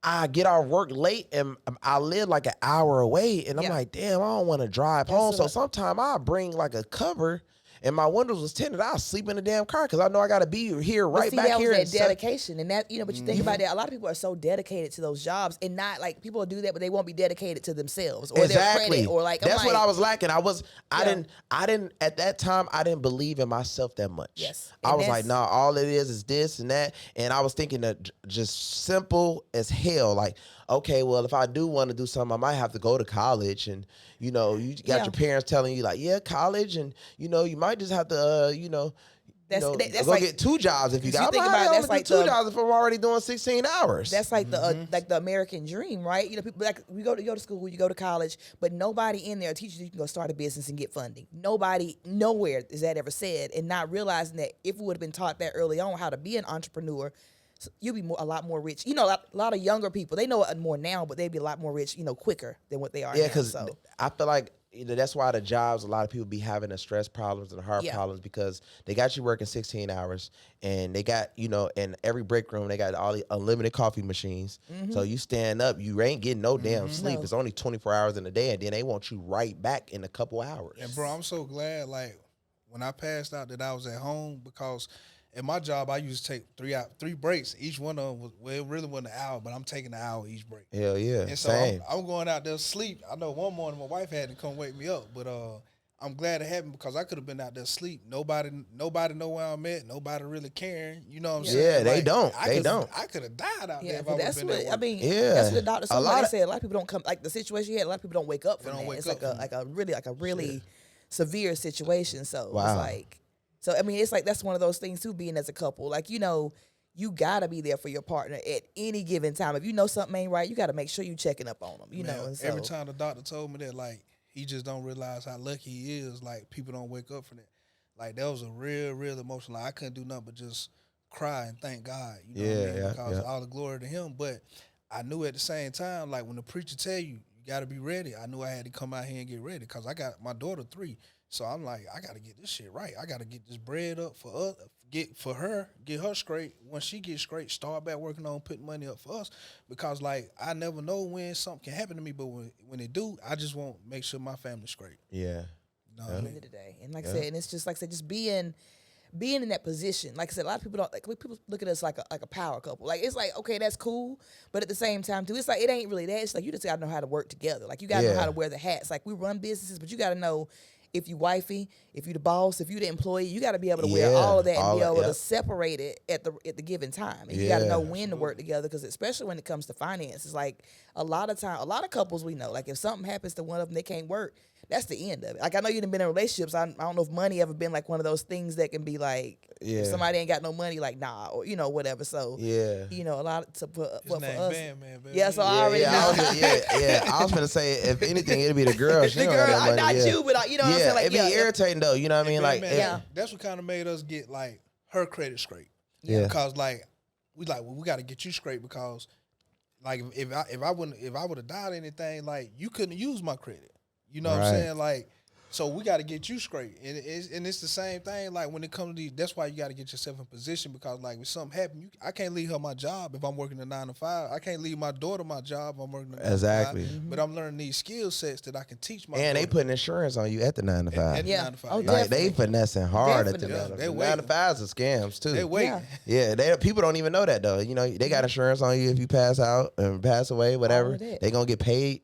[SPEAKER 1] I get off work late and I live like an hour away, and I'm like, damn, I don't want to drive home. So sometimes I bring like a cover. And my windows was tinted. I was sleep in the damn car because I know I got to be here right back
[SPEAKER 3] that
[SPEAKER 1] here.
[SPEAKER 3] was that dedication, and that but you think about that. A lot of people are so dedicated to those jobs, and not like people do that, but they won't be dedicated to themselves or their credit or like.
[SPEAKER 1] That's what I was lacking. I didn't at that time. I didn't believe in myself that much.
[SPEAKER 3] Yes,
[SPEAKER 1] I was like, nah, all it is this and that, and I was thinking that just simple as hell. Like, okay, well, if I do want to do something, I might have to go to college, and you know, you got your parents telling you like, yeah, college, and you know, you might just have to,
[SPEAKER 3] That's
[SPEAKER 1] go
[SPEAKER 3] like,
[SPEAKER 1] get 2 jobs if you got.
[SPEAKER 3] think
[SPEAKER 1] I'm
[SPEAKER 3] about it, that's
[SPEAKER 1] only
[SPEAKER 3] like
[SPEAKER 1] do 2 jobs if I'm already doing 16 hours.
[SPEAKER 3] That's like the American dream, right? You know, people like you go to school, you go to college, but nobody in there teaches you can go start a business and get funding. Nobody, nowhere is that ever said, and not realizing that if we would have been taught that early on how to be an entrepreneur, you'll be a lot more rich. You know, a lot of younger people, they know it more now, but they'd be a lot more rich, quicker than what they are now.
[SPEAKER 1] Yeah, because I feel like that's why the jobs, a lot of people be having the stress problems and the heart problems, because they got you working 16 hours and they got, in every break room, they got all the unlimited coffee machines. So you stand up, you ain't getting no damn sleep.
[SPEAKER 3] No.
[SPEAKER 1] It's only 24 hours in a day, and then they want you right back in a couple hours.
[SPEAKER 2] And bro, I'm so glad like when I passed out that I was at home, because at my job I used to take 3 breaks. Each one of them it really wasn't an hour, but I'm taking an hour each break.
[SPEAKER 1] Hell yeah,
[SPEAKER 2] And so
[SPEAKER 1] same.
[SPEAKER 2] I'm going out there to sleep. I know one morning my wife had to come wake me up, but I'm glad it happened because I could have been out there asleep. Nobody know where I'm at. Nobody really caring. You know what I'm saying?
[SPEAKER 1] Yeah, they don't.
[SPEAKER 2] I
[SPEAKER 1] They
[SPEAKER 2] could-
[SPEAKER 1] don't.
[SPEAKER 2] I could have died out there
[SPEAKER 3] Yeah,
[SPEAKER 2] if I
[SPEAKER 3] but
[SPEAKER 2] would have
[SPEAKER 3] that's
[SPEAKER 2] been
[SPEAKER 3] what
[SPEAKER 2] at work.
[SPEAKER 3] I mean.
[SPEAKER 1] Yeah.
[SPEAKER 3] That's what the doctor. Somebody
[SPEAKER 1] lot
[SPEAKER 3] said a lot of people don't come like the situation you had. A lot of people don't wake up from
[SPEAKER 2] don't
[SPEAKER 3] that.
[SPEAKER 2] wake
[SPEAKER 3] It's
[SPEAKER 2] up
[SPEAKER 3] like
[SPEAKER 2] from
[SPEAKER 3] a really severe situation. So
[SPEAKER 1] Wow.
[SPEAKER 3] it's like, so I mean, it's like that's one of those things too. Being as a couple, like you gotta be there for your partner at any given time. If you know something ain't right, you gotta make sure you checking up on them. You know, and so,
[SPEAKER 2] every time the doctor told me that, like, he just don't realize how lucky he is. Like, people don't wake up from that. Like, that was a real emotion. Like, I couldn't do nothing but just cry and thank God. You know what I mean? Because all the glory to him. But I knew at the same time, like, when the preacher tell you, you got to be ready, I knew I had to come out here and get ready, because I got my daughter 3. So I'm like, I got to get this shit right. I got to get this bread up for us, get her straight. When she gets straight, start back working on putting money up for us. Because, like, I never know when something can happen to me, but when it do, I just want to make sure my family's straight.
[SPEAKER 1] Yeah.
[SPEAKER 2] You know what I
[SPEAKER 3] at the
[SPEAKER 2] mean?
[SPEAKER 3] end of the day, and like I said, and it's just like I said, just being in that position. Like I said, a lot of people don't like. People look at us like a power couple. Like, it's like, okay, that's cool, but at the same time too, it's like it ain't really that. It's like you just gotta know how to work together. Like, you gotta know how to wear the hats. Like, we run businesses, but you gotta know if you wifey, if you the boss, if you the employee, you got to be able to wear all of that and be able to separate it at the given time. And you got to know when to work together, because especially when it comes to finances, like a lot of couples we know, like if something happens to one of them, they can't work. That's the end of it. Like, I know you've been in relationships. I don't know if money ever been like one of those things that can be like, if somebody ain't got no money, like, nah, or whatever. So a lot for us.
[SPEAKER 2] Bandman, baby.
[SPEAKER 3] Yeah, so I already know.
[SPEAKER 1] I was gonna say, if anything, it'd be the girl. She
[SPEAKER 3] the
[SPEAKER 1] don't
[SPEAKER 3] girl,
[SPEAKER 1] have that money.
[SPEAKER 3] not you, but you know what I'm saying. Like,
[SPEAKER 1] it'd be irritating though. You know what I mean? Like,
[SPEAKER 2] that's what kind of made us get like her credit straight.
[SPEAKER 1] Yeah.
[SPEAKER 2] Because like we got to get you straight, because like if I would have died or anything, like, you couldn't use my credit. You know what I'm saying? Like, So we got to get you straight, and it's the same thing. Like when it comes to that's why you got to get yourself in position, because like if something happen, I can't leave her my job if I'm working a 9 to 5. I can't leave my daughter my job if I'm working a 9
[SPEAKER 1] Exactly.
[SPEAKER 2] to 5. But I'm learning these skill sets that I can teach my
[SPEAKER 1] And
[SPEAKER 2] daughter.
[SPEAKER 1] they putting insurance on you at the 9 to 5.
[SPEAKER 2] At the 9 to 5.
[SPEAKER 3] Oh,
[SPEAKER 1] Like they finessing hard at the
[SPEAKER 3] Definitely.
[SPEAKER 1] 9 to 5.
[SPEAKER 2] They
[SPEAKER 1] 9 to 5s are scams too.
[SPEAKER 2] They wait.
[SPEAKER 1] Yeah, people don't even know that though. You know, they got insurance on you if you pass out and pass away, whatever. They gonna get paid.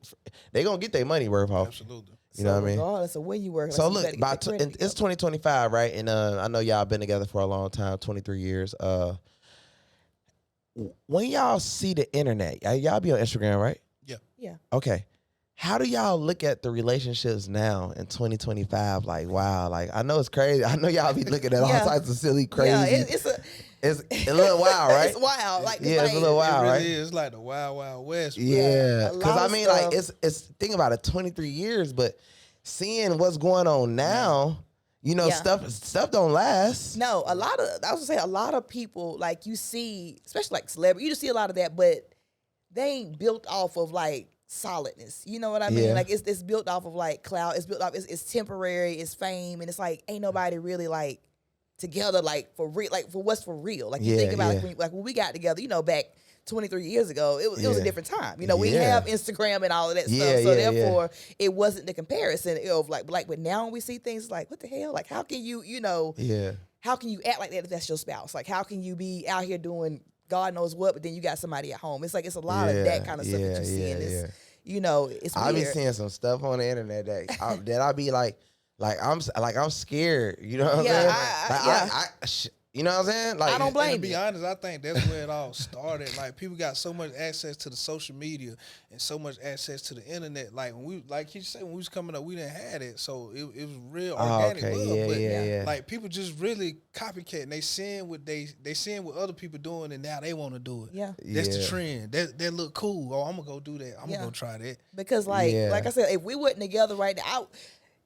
[SPEAKER 1] They gonna get their money worth off.
[SPEAKER 2] Absolutely.
[SPEAKER 1] You know what I mean?
[SPEAKER 3] Regardless of where you work.
[SPEAKER 1] So look, it's 2025, right? And I know y'all been together for a long time, 23 years. When y'all see the internet, y'all be on Instagram, right?
[SPEAKER 3] Yeah.
[SPEAKER 1] Okay. How do y'all look at the relationships now in 2025? Like, wow, like I know it's crazy. I know y'all be looking at all types of silly, crazy.
[SPEAKER 3] Yeah,
[SPEAKER 1] it's a little wild, right?
[SPEAKER 3] It's wild. Like,
[SPEAKER 1] yeah, it's a little wild,
[SPEAKER 2] It really
[SPEAKER 1] right?
[SPEAKER 2] is. It's like the wild, wild west.
[SPEAKER 1] Yeah,
[SPEAKER 3] a
[SPEAKER 1] because
[SPEAKER 3] lot
[SPEAKER 1] I
[SPEAKER 3] of
[SPEAKER 1] mean,
[SPEAKER 3] stuff.
[SPEAKER 1] like it's think about it, 23 years, but seeing what's going on now, you know, stuff don't last.
[SPEAKER 3] No, I was gonna say a lot of people, like you see, especially like celebrities, you just see a lot of that, but they ain't built off of like solidness. You know what I mean?
[SPEAKER 1] Yeah.
[SPEAKER 3] Like it's built off of like clout. It's built off. It's temporary. It's fame, and it's like ain't nobody really like together like for real. Like for what's for real. Like you think about like when we got together. You know, back 23 years ago, it was a different time. You know, we didn't have Instagram and all of that stuff. So therefore, it wasn't the comparison of like but now when we see things like what the hell? Like how can you how can you act like that if that's your spouse? Like how can you be out here doing God knows what, but then you got somebody at home? It's like it's a lot of that kind of stuff that you see in this. You know, it's weird.
[SPEAKER 1] I be seeing some stuff on the internet that I be like I'm scared. You know what I'm saying? You know what I'm saying? Like
[SPEAKER 3] I don't blame
[SPEAKER 2] you. To be honest, I think that's where it all started. Like people got so much access to the social media and so much access to the internet. Like when we, like you said, when we was coming up, we didn't have it, so it was real organic love. But like people just really copycat, and they seeing what they seeing what other people doing, and now they want to do it.
[SPEAKER 3] Yeah,
[SPEAKER 2] that's the trend. That look cool. Oh, I'm gonna go do that. I'm gonna go try that.
[SPEAKER 3] Because like I said, if we wasn't together right now,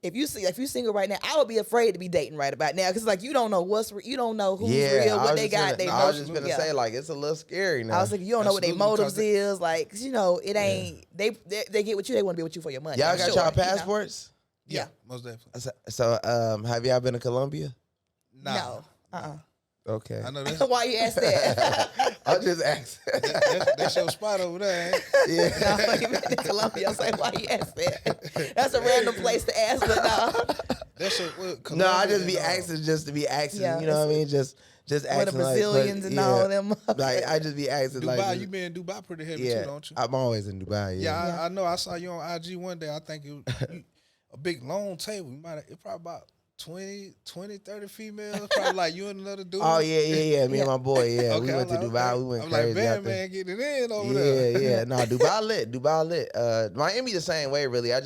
[SPEAKER 3] if you single right now, I would be afraid to be dating right about now because like you don't know you don't know who's real, what they got.
[SPEAKER 1] I was just gonna say like it's a little scary now.
[SPEAKER 3] I was like, you don't know what their motives is. Like you know, it ain't they get with you. They want to be with you for your money.
[SPEAKER 1] Y'all got y'all passports?
[SPEAKER 2] Yeah, most definitely.
[SPEAKER 1] So have y'all been to Colombia?
[SPEAKER 3] No.
[SPEAKER 1] Okay.
[SPEAKER 2] I know that's
[SPEAKER 3] why you asked that.
[SPEAKER 1] I'll just ask.
[SPEAKER 2] That's your spot over there, ain't it?
[SPEAKER 1] Yeah.
[SPEAKER 3] No, you been to Colombia. I was like, why you asked that? That's a random place to ask, but no.
[SPEAKER 2] That's your
[SPEAKER 1] no, I just be asking just to be asking. You know what I mean? Just asking.
[SPEAKER 3] For the Brazilians and all of them.
[SPEAKER 1] Like I just be asking.
[SPEAKER 2] Dubai,
[SPEAKER 1] like,
[SPEAKER 2] you been in Dubai pretty heavy too, don't you?
[SPEAKER 1] I'm always in Dubai.
[SPEAKER 2] Yeah, I know. I saw you on IG one day. I think you a big long table. It probably about 20, 30 females. Probably like you and another dude.
[SPEAKER 1] Oh yeah. Me and my boy. Yeah,
[SPEAKER 2] okay,
[SPEAKER 1] we went to Dubai.
[SPEAKER 2] Okay.
[SPEAKER 1] We went
[SPEAKER 2] I'm
[SPEAKER 1] crazy.
[SPEAKER 2] Like, man, getting it in over there.
[SPEAKER 1] Yeah. No, Dubai lit. Miami the same way, really. I'm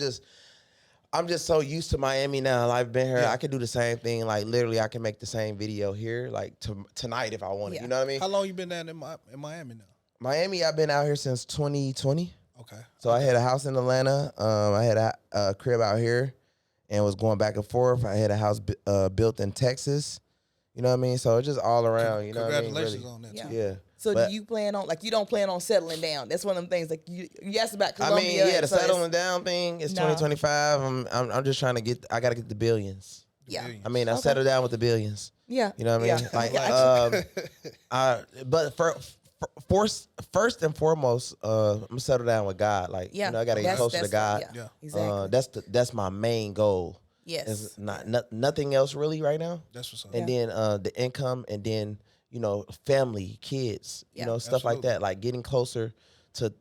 [SPEAKER 1] just so used to Miami now. I've been here. I can do the same thing. Like literally, I can make the same video here, like tonight if I wanted. You know what I mean?
[SPEAKER 2] How long you been down in Miami now?
[SPEAKER 1] Miami, I've been out here since 2020.
[SPEAKER 2] Okay.
[SPEAKER 1] So I had a house in Atlanta. I had a crib out here, and was going back and forth. I had a house built in Texas. You know what I mean? So it's just all around. You know what I mean?
[SPEAKER 2] Congratulations on that. Too.
[SPEAKER 1] Yeah.
[SPEAKER 3] So do you plan on you don't plan on settling down? That's one of them things. Like you asked about Colombia.
[SPEAKER 1] I mean, the settling down thing is 2025. I'm just trying to I gotta get the billions.
[SPEAKER 3] Yeah.
[SPEAKER 1] I mean, I settle down with the billions.
[SPEAKER 3] Yeah.
[SPEAKER 1] You know what I mean? Like, but first and foremost, I'm gonna settle down with God. Like, you know, I gotta get closer to God.
[SPEAKER 3] Yeah. Exactly.
[SPEAKER 1] That's my main goal.
[SPEAKER 3] Yes.
[SPEAKER 1] It's nothing else really right now.
[SPEAKER 2] That's what's up.
[SPEAKER 1] And then the income, and then family, kids, stuff like that. Like getting closer to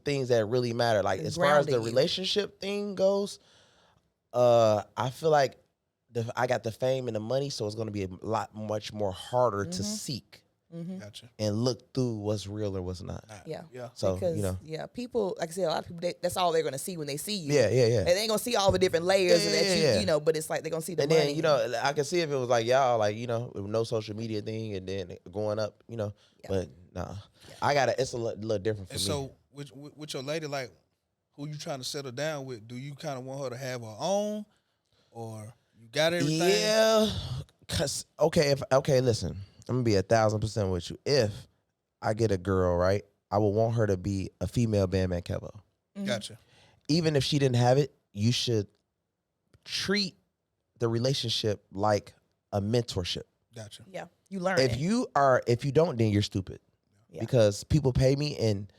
[SPEAKER 1] things that really matter. Like as far as the relationship thing goes, I feel like I got the fame and the money, so it's going to be much more harder to seek.
[SPEAKER 2] Gotcha.
[SPEAKER 1] And look through what's real or what's not.
[SPEAKER 3] Yeah.
[SPEAKER 1] So
[SPEAKER 3] because, people, like I said, a lot of people, that's all they're gonna see when they see you.
[SPEAKER 1] Yeah.
[SPEAKER 3] They ain't gonna see all the different layers of that you know. But it's like they're gonna see the money.
[SPEAKER 1] And then I can see if it was like y'all, like with no social media thing, and then going up, But nah, it's a little different for me.
[SPEAKER 2] So with your lady, like, who you trying to settle down with? Do you kind of want her to have her own, or you got everything?
[SPEAKER 1] Yeah, cause listen. I'm gonna be 1,000% with you. If I get a girl, right, I would want her to be a female bandmankevo.
[SPEAKER 2] Gotcha.
[SPEAKER 1] Even if she didn't have it, you should treat the relationship like a mentorship.
[SPEAKER 2] Gotcha.
[SPEAKER 3] Yeah, you learn.
[SPEAKER 1] If you don't, then you're stupid.
[SPEAKER 3] Yeah.
[SPEAKER 1] Because people pay me and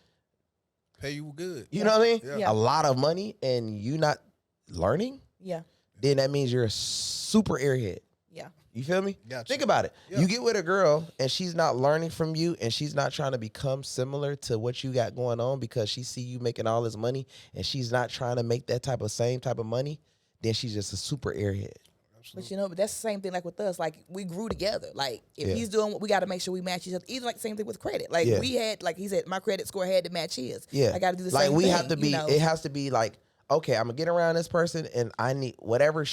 [SPEAKER 2] Pay you good.
[SPEAKER 1] you know what I mean?
[SPEAKER 2] Yeah.
[SPEAKER 3] Yeah.
[SPEAKER 1] A lot of money and you not learning,
[SPEAKER 3] Yeah,
[SPEAKER 1] then that means you're a super airhead.
[SPEAKER 3] yeah,
[SPEAKER 1] You feel me?
[SPEAKER 2] Gotcha.
[SPEAKER 1] Think about it.
[SPEAKER 2] Yeah.
[SPEAKER 1] You get with a girl and she's not learning from you and she's not trying to become similar to what you got going on because she see you making all this money and she's not trying to make that same type of money, then she's just a super airhead.
[SPEAKER 3] but you know, but that's the same thing like with us. Like we grew together. Like if
[SPEAKER 1] Yeah.
[SPEAKER 3] he's doing what we got to make sure we match each other. Even like same thing with credit. Like
[SPEAKER 1] Yeah.
[SPEAKER 3] we had, like he said, my credit score had to match his.
[SPEAKER 1] Yeah.
[SPEAKER 3] I got to do the
[SPEAKER 1] like
[SPEAKER 3] same
[SPEAKER 1] we
[SPEAKER 3] thing.
[SPEAKER 1] have to be,
[SPEAKER 3] you know?
[SPEAKER 1] it has to be like, okay, I'm gonna get around this person and I need whatever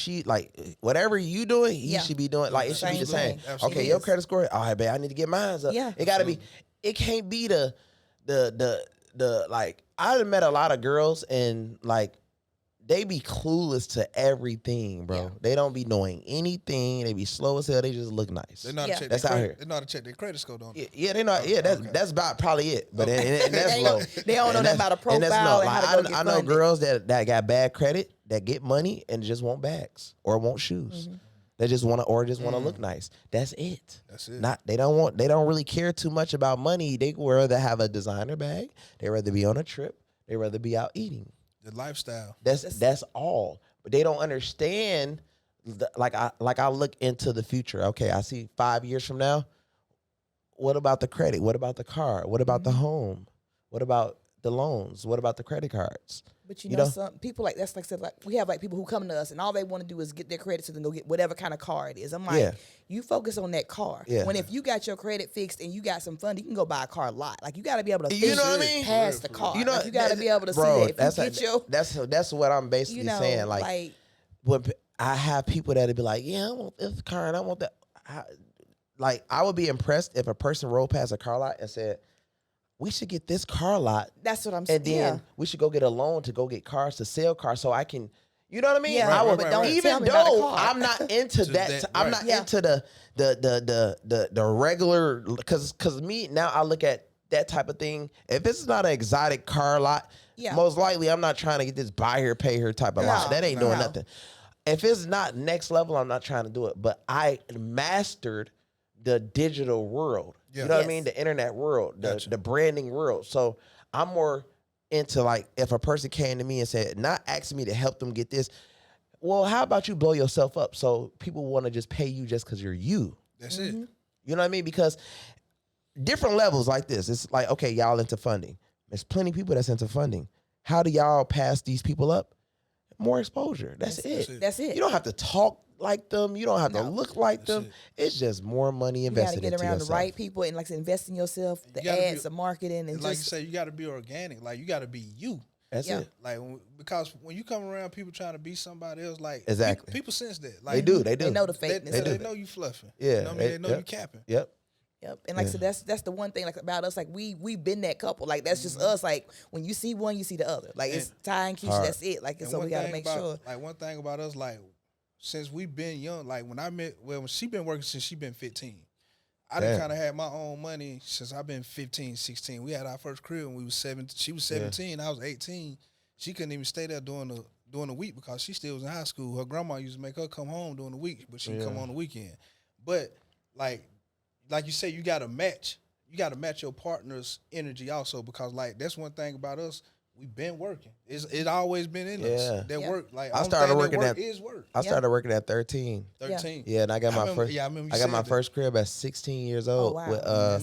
[SPEAKER 1] whatever you doing, he
[SPEAKER 3] Yeah.
[SPEAKER 1] should be doing. Like it should be the
[SPEAKER 3] Same
[SPEAKER 1] same.
[SPEAKER 3] thing.
[SPEAKER 2] Absolutely.
[SPEAKER 1] Okay,
[SPEAKER 3] It
[SPEAKER 1] your
[SPEAKER 3] is.
[SPEAKER 1] credit score, all right, babe, I need to get mine up.
[SPEAKER 3] Yeah.
[SPEAKER 1] It gotta be, it can't be the like I done met a lot of girls and like they be clueless to everything, bro.
[SPEAKER 3] Yeah.
[SPEAKER 1] They don't be knowing anything. They be slow as hell. They just look nice.
[SPEAKER 2] They know how
[SPEAKER 3] Yeah.
[SPEAKER 2] to check
[SPEAKER 1] That's
[SPEAKER 2] their
[SPEAKER 1] out
[SPEAKER 2] credit.
[SPEAKER 1] here.
[SPEAKER 2] They know how to check their credit score, don't they?
[SPEAKER 1] Yeah, they know. Yeah, that's about probably it. But and that's
[SPEAKER 3] They
[SPEAKER 1] low.
[SPEAKER 3] don't- they don't know
[SPEAKER 1] And
[SPEAKER 3] nothing
[SPEAKER 1] that's-
[SPEAKER 3] about a
[SPEAKER 1] and that's
[SPEAKER 3] profile
[SPEAKER 1] low.
[SPEAKER 3] and how to
[SPEAKER 1] Like,
[SPEAKER 3] go get
[SPEAKER 1] I know
[SPEAKER 3] funded.
[SPEAKER 1] girls that got bad credit that get money and just want bags or want shoes.
[SPEAKER 3] Mm-hmm.
[SPEAKER 1] They just want to look nice. That's it.
[SPEAKER 2] That's it.
[SPEAKER 1] They don't really care too much about money. They would rather have a designer bag. They rather be on a trip. They rather be out eating.
[SPEAKER 2] The lifestyle.
[SPEAKER 1] That's all. But they don't understand. Like I look into the future. Okay, I see 5 years from now. What about the credit? What about the car? What about the home? What about the loans? What about the credit cards?
[SPEAKER 3] But
[SPEAKER 1] You
[SPEAKER 3] you know,
[SPEAKER 1] know?
[SPEAKER 3] some people like that's like I said, like we have like people who come to us and all they want to do is get their credit so they can go get whatever kind of car it is. I'm like,
[SPEAKER 1] Yeah.
[SPEAKER 3] you focus on that car.
[SPEAKER 1] Yeah.
[SPEAKER 3] When if you got your credit fixed and you got some fun, you can go buy a car a lot. Like you got to be able to
[SPEAKER 1] You know
[SPEAKER 3] think
[SPEAKER 1] what I mean?
[SPEAKER 3] past the car.
[SPEAKER 1] You know,
[SPEAKER 3] Like, you got to be able to
[SPEAKER 1] bro,
[SPEAKER 3] see that. If you get your,
[SPEAKER 1] that's what I'm basically
[SPEAKER 3] you know,
[SPEAKER 1] saying. Like when I have people that'll be like, yeah, I want this car and I want that. I would be impressed if a person rolled past a car lot and said, we should get this car lot.
[SPEAKER 3] that's what I'm saying.
[SPEAKER 1] And then we should go get a loan to go get cars, to sell cars, so I can, you know what I mean?
[SPEAKER 3] Yeah,
[SPEAKER 1] I would,
[SPEAKER 2] but don't
[SPEAKER 1] even
[SPEAKER 3] tell me about a
[SPEAKER 1] though
[SPEAKER 3] car.
[SPEAKER 1] I'm not into
[SPEAKER 2] To
[SPEAKER 1] that,
[SPEAKER 2] that,
[SPEAKER 1] I'm
[SPEAKER 2] right.
[SPEAKER 1] not
[SPEAKER 3] Yeah.
[SPEAKER 1] into the regular, because me now I look at that type of thing. If it's not an exotic car lot,
[SPEAKER 3] Yeah.
[SPEAKER 1] most likely I'm not trying to get this buy here, pay her type of lot. That ain't doing
[SPEAKER 3] no.
[SPEAKER 1] nothing. If it's not next level, I'm not trying to do it. But I mastered the digital world.
[SPEAKER 2] Yeah.
[SPEAKER 1] You know what I
[SPEAKER 3] Yes.
[SPEAKER 1] mean? The internet world,
[SPEAKER 2] Gotcha.
[SPEAKER 1] the branding world. So I'm more into like if a person came to me and said, not asking me to help them get this, well, how about you blow yourself up so people want to just pay you just because you're you?
[SPEAKER 2] That's it.
[SPEAKER 1] You know what I mean? Because different levels like this, it's like, okay, y'all into funding. There's plenty of people that's into funding. How do y'all pass these people up? More exposure. That's it.
[SPEAKER 3] That's it.
[SPEAKER 1] You don't have to talk like them. You don't have to look like
[SPEAKER 2] That's
[SPEAKER 1] them. It's just more money
[SPEAKER 3] you got to
[SPEAKER 1] invested
[SPEAKER 3] get
[SPEAKER 1] into
[SPEAKER 3] around
[SPEAKER 1] yourself.
[SPEAKER 3] the right people and like invest in yourself, the
[SPEAKER 2] gotta be-
[SPEAKER 3] ads, the marketing, and
[SPEAKER 2] And like you
[SPEAKER 3] just
[SPEAKER 2] say, you got to be organic. Like you got to be you.
[SPEAKER 1] That's
[SPEAKER 3] Yeah.
[SPEAKER 1] it.
[SPEAKER 2] Like because when you come around people trying to be somebody else, like
[SPEAKER 1] Exactly.
[SPEAKER 2] people sense that. Like
[SPEAKER 1] They do. They do.
[SPEAKER 3] they know the
[SPEAKER 2] They,
[SPEAKER 3] fakeness.
[SPEAKER 2] they,
[SPEAKER 3] of
[SPEAKER 1] do.
[SPEAKER 3] it.
[SPEAKER 2] know you fluffing.
[SPEAKER 1] Yeah,
[SPEAKER 2] You know what I mean? They know
[SPEAKER 1] yep.
[SPEAKER 2] you capping.
[SPEAKER 1] Yep.
[SPEAKER 3] Yep. And like I said, that's the one thing like about us. Like we've been that couple. Like that's just us. Like when you see one, you see the other. Like it's Ty and Kesha.
[SPEAKER 1] Hard.
[SPEAKER 3] That's it. Like and
[SPEAKER 2] And
[SPEAKER 3] so
[SPEAKER 2] one
[SPEAKER 3] we got to
[SPEAKER 2] thing
[SPEAKER 3] make
[SPEAKER 2] about,
[SPEAKER 3] sure.
[SPEAKER 2] Like one thing about us, like since we've been young, like when when she been working since she been 15. I done
[SPEAKER 1] Damn.
[SPEAKER 2] kind of had my own money since I've been 15, 16. We had our first crib when we was 7. She was 17. I was 18. She couldn't even stay there during the week because she still was in high school. Her grandma used to make her come home during the week, but she'd come on the weekend. But like you say, you gotta match your partner's energy also because like that's one thing about us. We've been working. It always been in
[SPEAKER 1] Yeah.
[SPEAKER 2] us. That
[SPEAKER 3] Yeah.
[SPEAKER 2] work. Like
[SPEAKER 1] I
[SPEAKER 2] only
[SPEAKER 1] started
[SPEAKER 2] thing that
[SPEAKER 1] working
[SPEAKER 2] work
[SPEAKER 1] at-
[SPEAKER 2] is work.
[SPEAKER 1] I started working at 13.
[SPEAKER 2] 13.
[SPEAKER 1] Yeah, and I got
[SPEAKER 2] I
[SPEAKER 1] my
[SPEAKER 2] remember-
[SPEAKER 1] first.
[SPEAKER 2] yeah, I remember you
[SPEAKER 1] I got my
[SPEAKER 2] said that.
[SPEAKER 1] first crib at 16 years old
[SPEAKER 3] wow.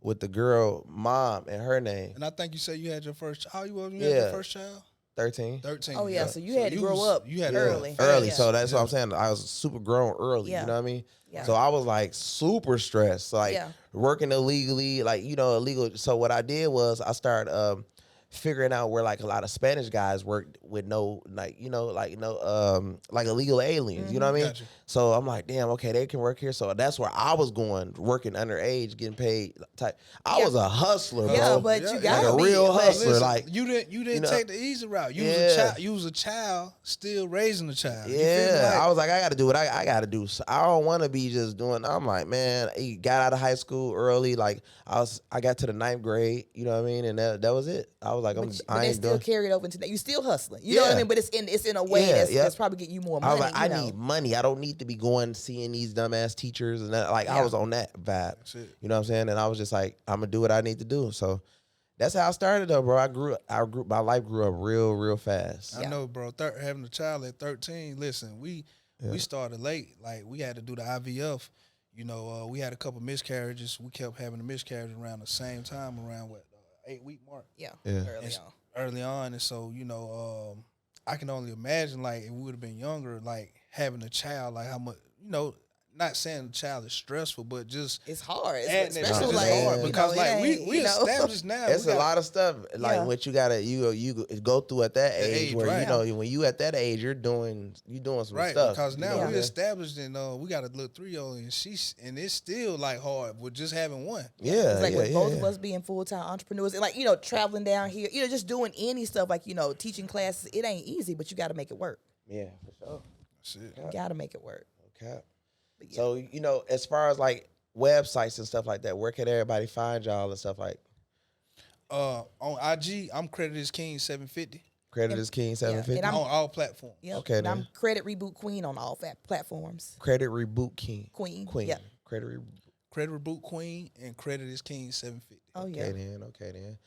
[SPEAKER 1] with the girl mom and her name.
[SPEAKER 2] And I think you said you had your first child. You had
[SPEAKER 1] Yeah.
[SPEAKER 2] your first child?
[SPEAKER 1] 13.
[SPEAKER 2] 13.
[SPEAKER 3] Oh yeah. So you had to grow up
[SPEAKER 2] You had
[SPEAKER 3] early.
[SPEAKER 1] Early.
[SPEAKER 3] Yeah.
[SPEAKER 1] So that's what I'm saying. I was super grown early.
[SPEAKER 3] Yeah.
[SPEAKER 1] You know what I mean?
[SPEAKER 3] Yeah.
[SPEAKER 1] So I was like super stressed, like
[SPEAKER 3] Yeah.
[SPEAKER 1] working illegally, like, illegal. So what I did was I started figuring out where like a lot of Spanish guys worked with no, like, like illegal aliens. You know what I mean?
[SPEAKER 2] Gotcha.
[SPEAKER 1] So I'm like, damn, okay, they can work here. So that's where I was going, working underage, getting paid. I was a hustler, bro.
[SPEAKER 3] Yeah, but
[SPEAKER 2] Yeah,
[SPEAKER 3] you
[SPEAKER 2] yeah.
[SPEAKER 3] got
[SPEAKER 1] Like a
[SPEAKER 3] to
[SPEAKER 1] real
[SPEAKER 3] be.
[SPEAKER 1] hustler.
[SPEAKER 2] Listen,
[SPEAKER 1] like,
[SPEAKER 2] you didn't
[SPEAKER 1] know,
[SPEAKER 2] take the easy route. You
[SPEAKER 1] yeah.
[SPEAKER 2] was a child still raising a child. You feel me?
[SPEAKER 1] Yeah,
[SPEAKER 2] Like,
[SPEAKER 1] I was like, I got to do what I got to do. So I don't want to be just doing. I'm like, man, he got out of high school early. Like I got to the 9th grade. You know what I mean? And that was it. I was like,
[SPEAKER 3] But
[SPEAKER 1] I
[SPEAKER 3] that
[SPEAKER 1] ain't
[SPEAKER 3] still
[SPEAKER 1] doing.
[SPEAKER 3] carried over into that. You still hustling. You know what I
[SPEAKER 1] Yeah.
[SPEAKER 3] mean? But it's in a way that's probably getting you more
[SPEAKER 1] I was
[SPEAKER 3] money.
[SPEAKER 1] like, I need money. I don't need to be going seeing these dumbass teachers and that. Like I was on that vibe.
[SPEAKER 2] That's it.
[SPEAKER 1] You know what I'm saying? And I was just like, I'm gonna do what I need to do. So that's how I started though, bro. My life grew up real fast.
[SPEAKER 2] I know, bro. Having a child at 13. Listen, we started late. Like we had to do the IVF. You know, we had a couple miscarriages. We kept having a miscarriage around the same time, around 8-week mark.
[SPEAKER 3] Yeah.
[SPEAKER 2] Early on, and so you know, I can only imagine like if we would have been younger, like having a child, like how much, you know. Not saying the child is stressful, but just
[SPEAKER 3] it's hard.
[SPEAKER 2] Especially
[SPEAKER 3] It's
[SPEAKER 2] like hard because
[SPEAKER 3] you know,
[SPEAKER 2] like we established now.
[SPEAKER 1] It's a lot of stuff like what you gotta you go through at that age where
[SPEAKER 2] right.
[SPEAKER 1] you know when you at that age you're doing some stuff.
[SPEAKER 2] Because now
[SPEAKER 1] you know
[SPEAKER 2] we established and we got a little 3-year-old and it's still like hard with just having one.
[SPEAKER 3] Yeah, it's like with both of us being full-time entrepreneurs and like, you know, traveling down here, you know, just doing any stuff like, you know, teaching classes, it ain't easy, but you got to make it work.
[SPEAKER 1] Yeah, for sure.
[SPEAKER 2] That's it.
[SPEAKER 3] You got to make it work.
[SPEAKER 1] Okay. Yeah. So, you know, as far as like websites and stuff like that, where can everybody find y'all and stuff like?
[SPEAKER 2] On IG, I'm Credit is King 750.
[SPEAKER 1] Credit is King 750
[SPEAKER 2] on all platforms.
[SPEAKER 3] Yep.
[SPEAKER 1] Okay,
[SPEAKER 3] and I'm Credit Reboot Queen on all platforms.
[SPEAKER 1] Credit Reboot King.
[SPEAKER 3] Queen.
[SPEAKER 1] Yep. Credit
[SPEAKER 2] Reboot Queen and Credit is King 750.
[SPEAKER 3] Oh
[SPEAKER 1] okay,
[SPEAKER 3] yeah.
[SPEAKER 1] Okay then.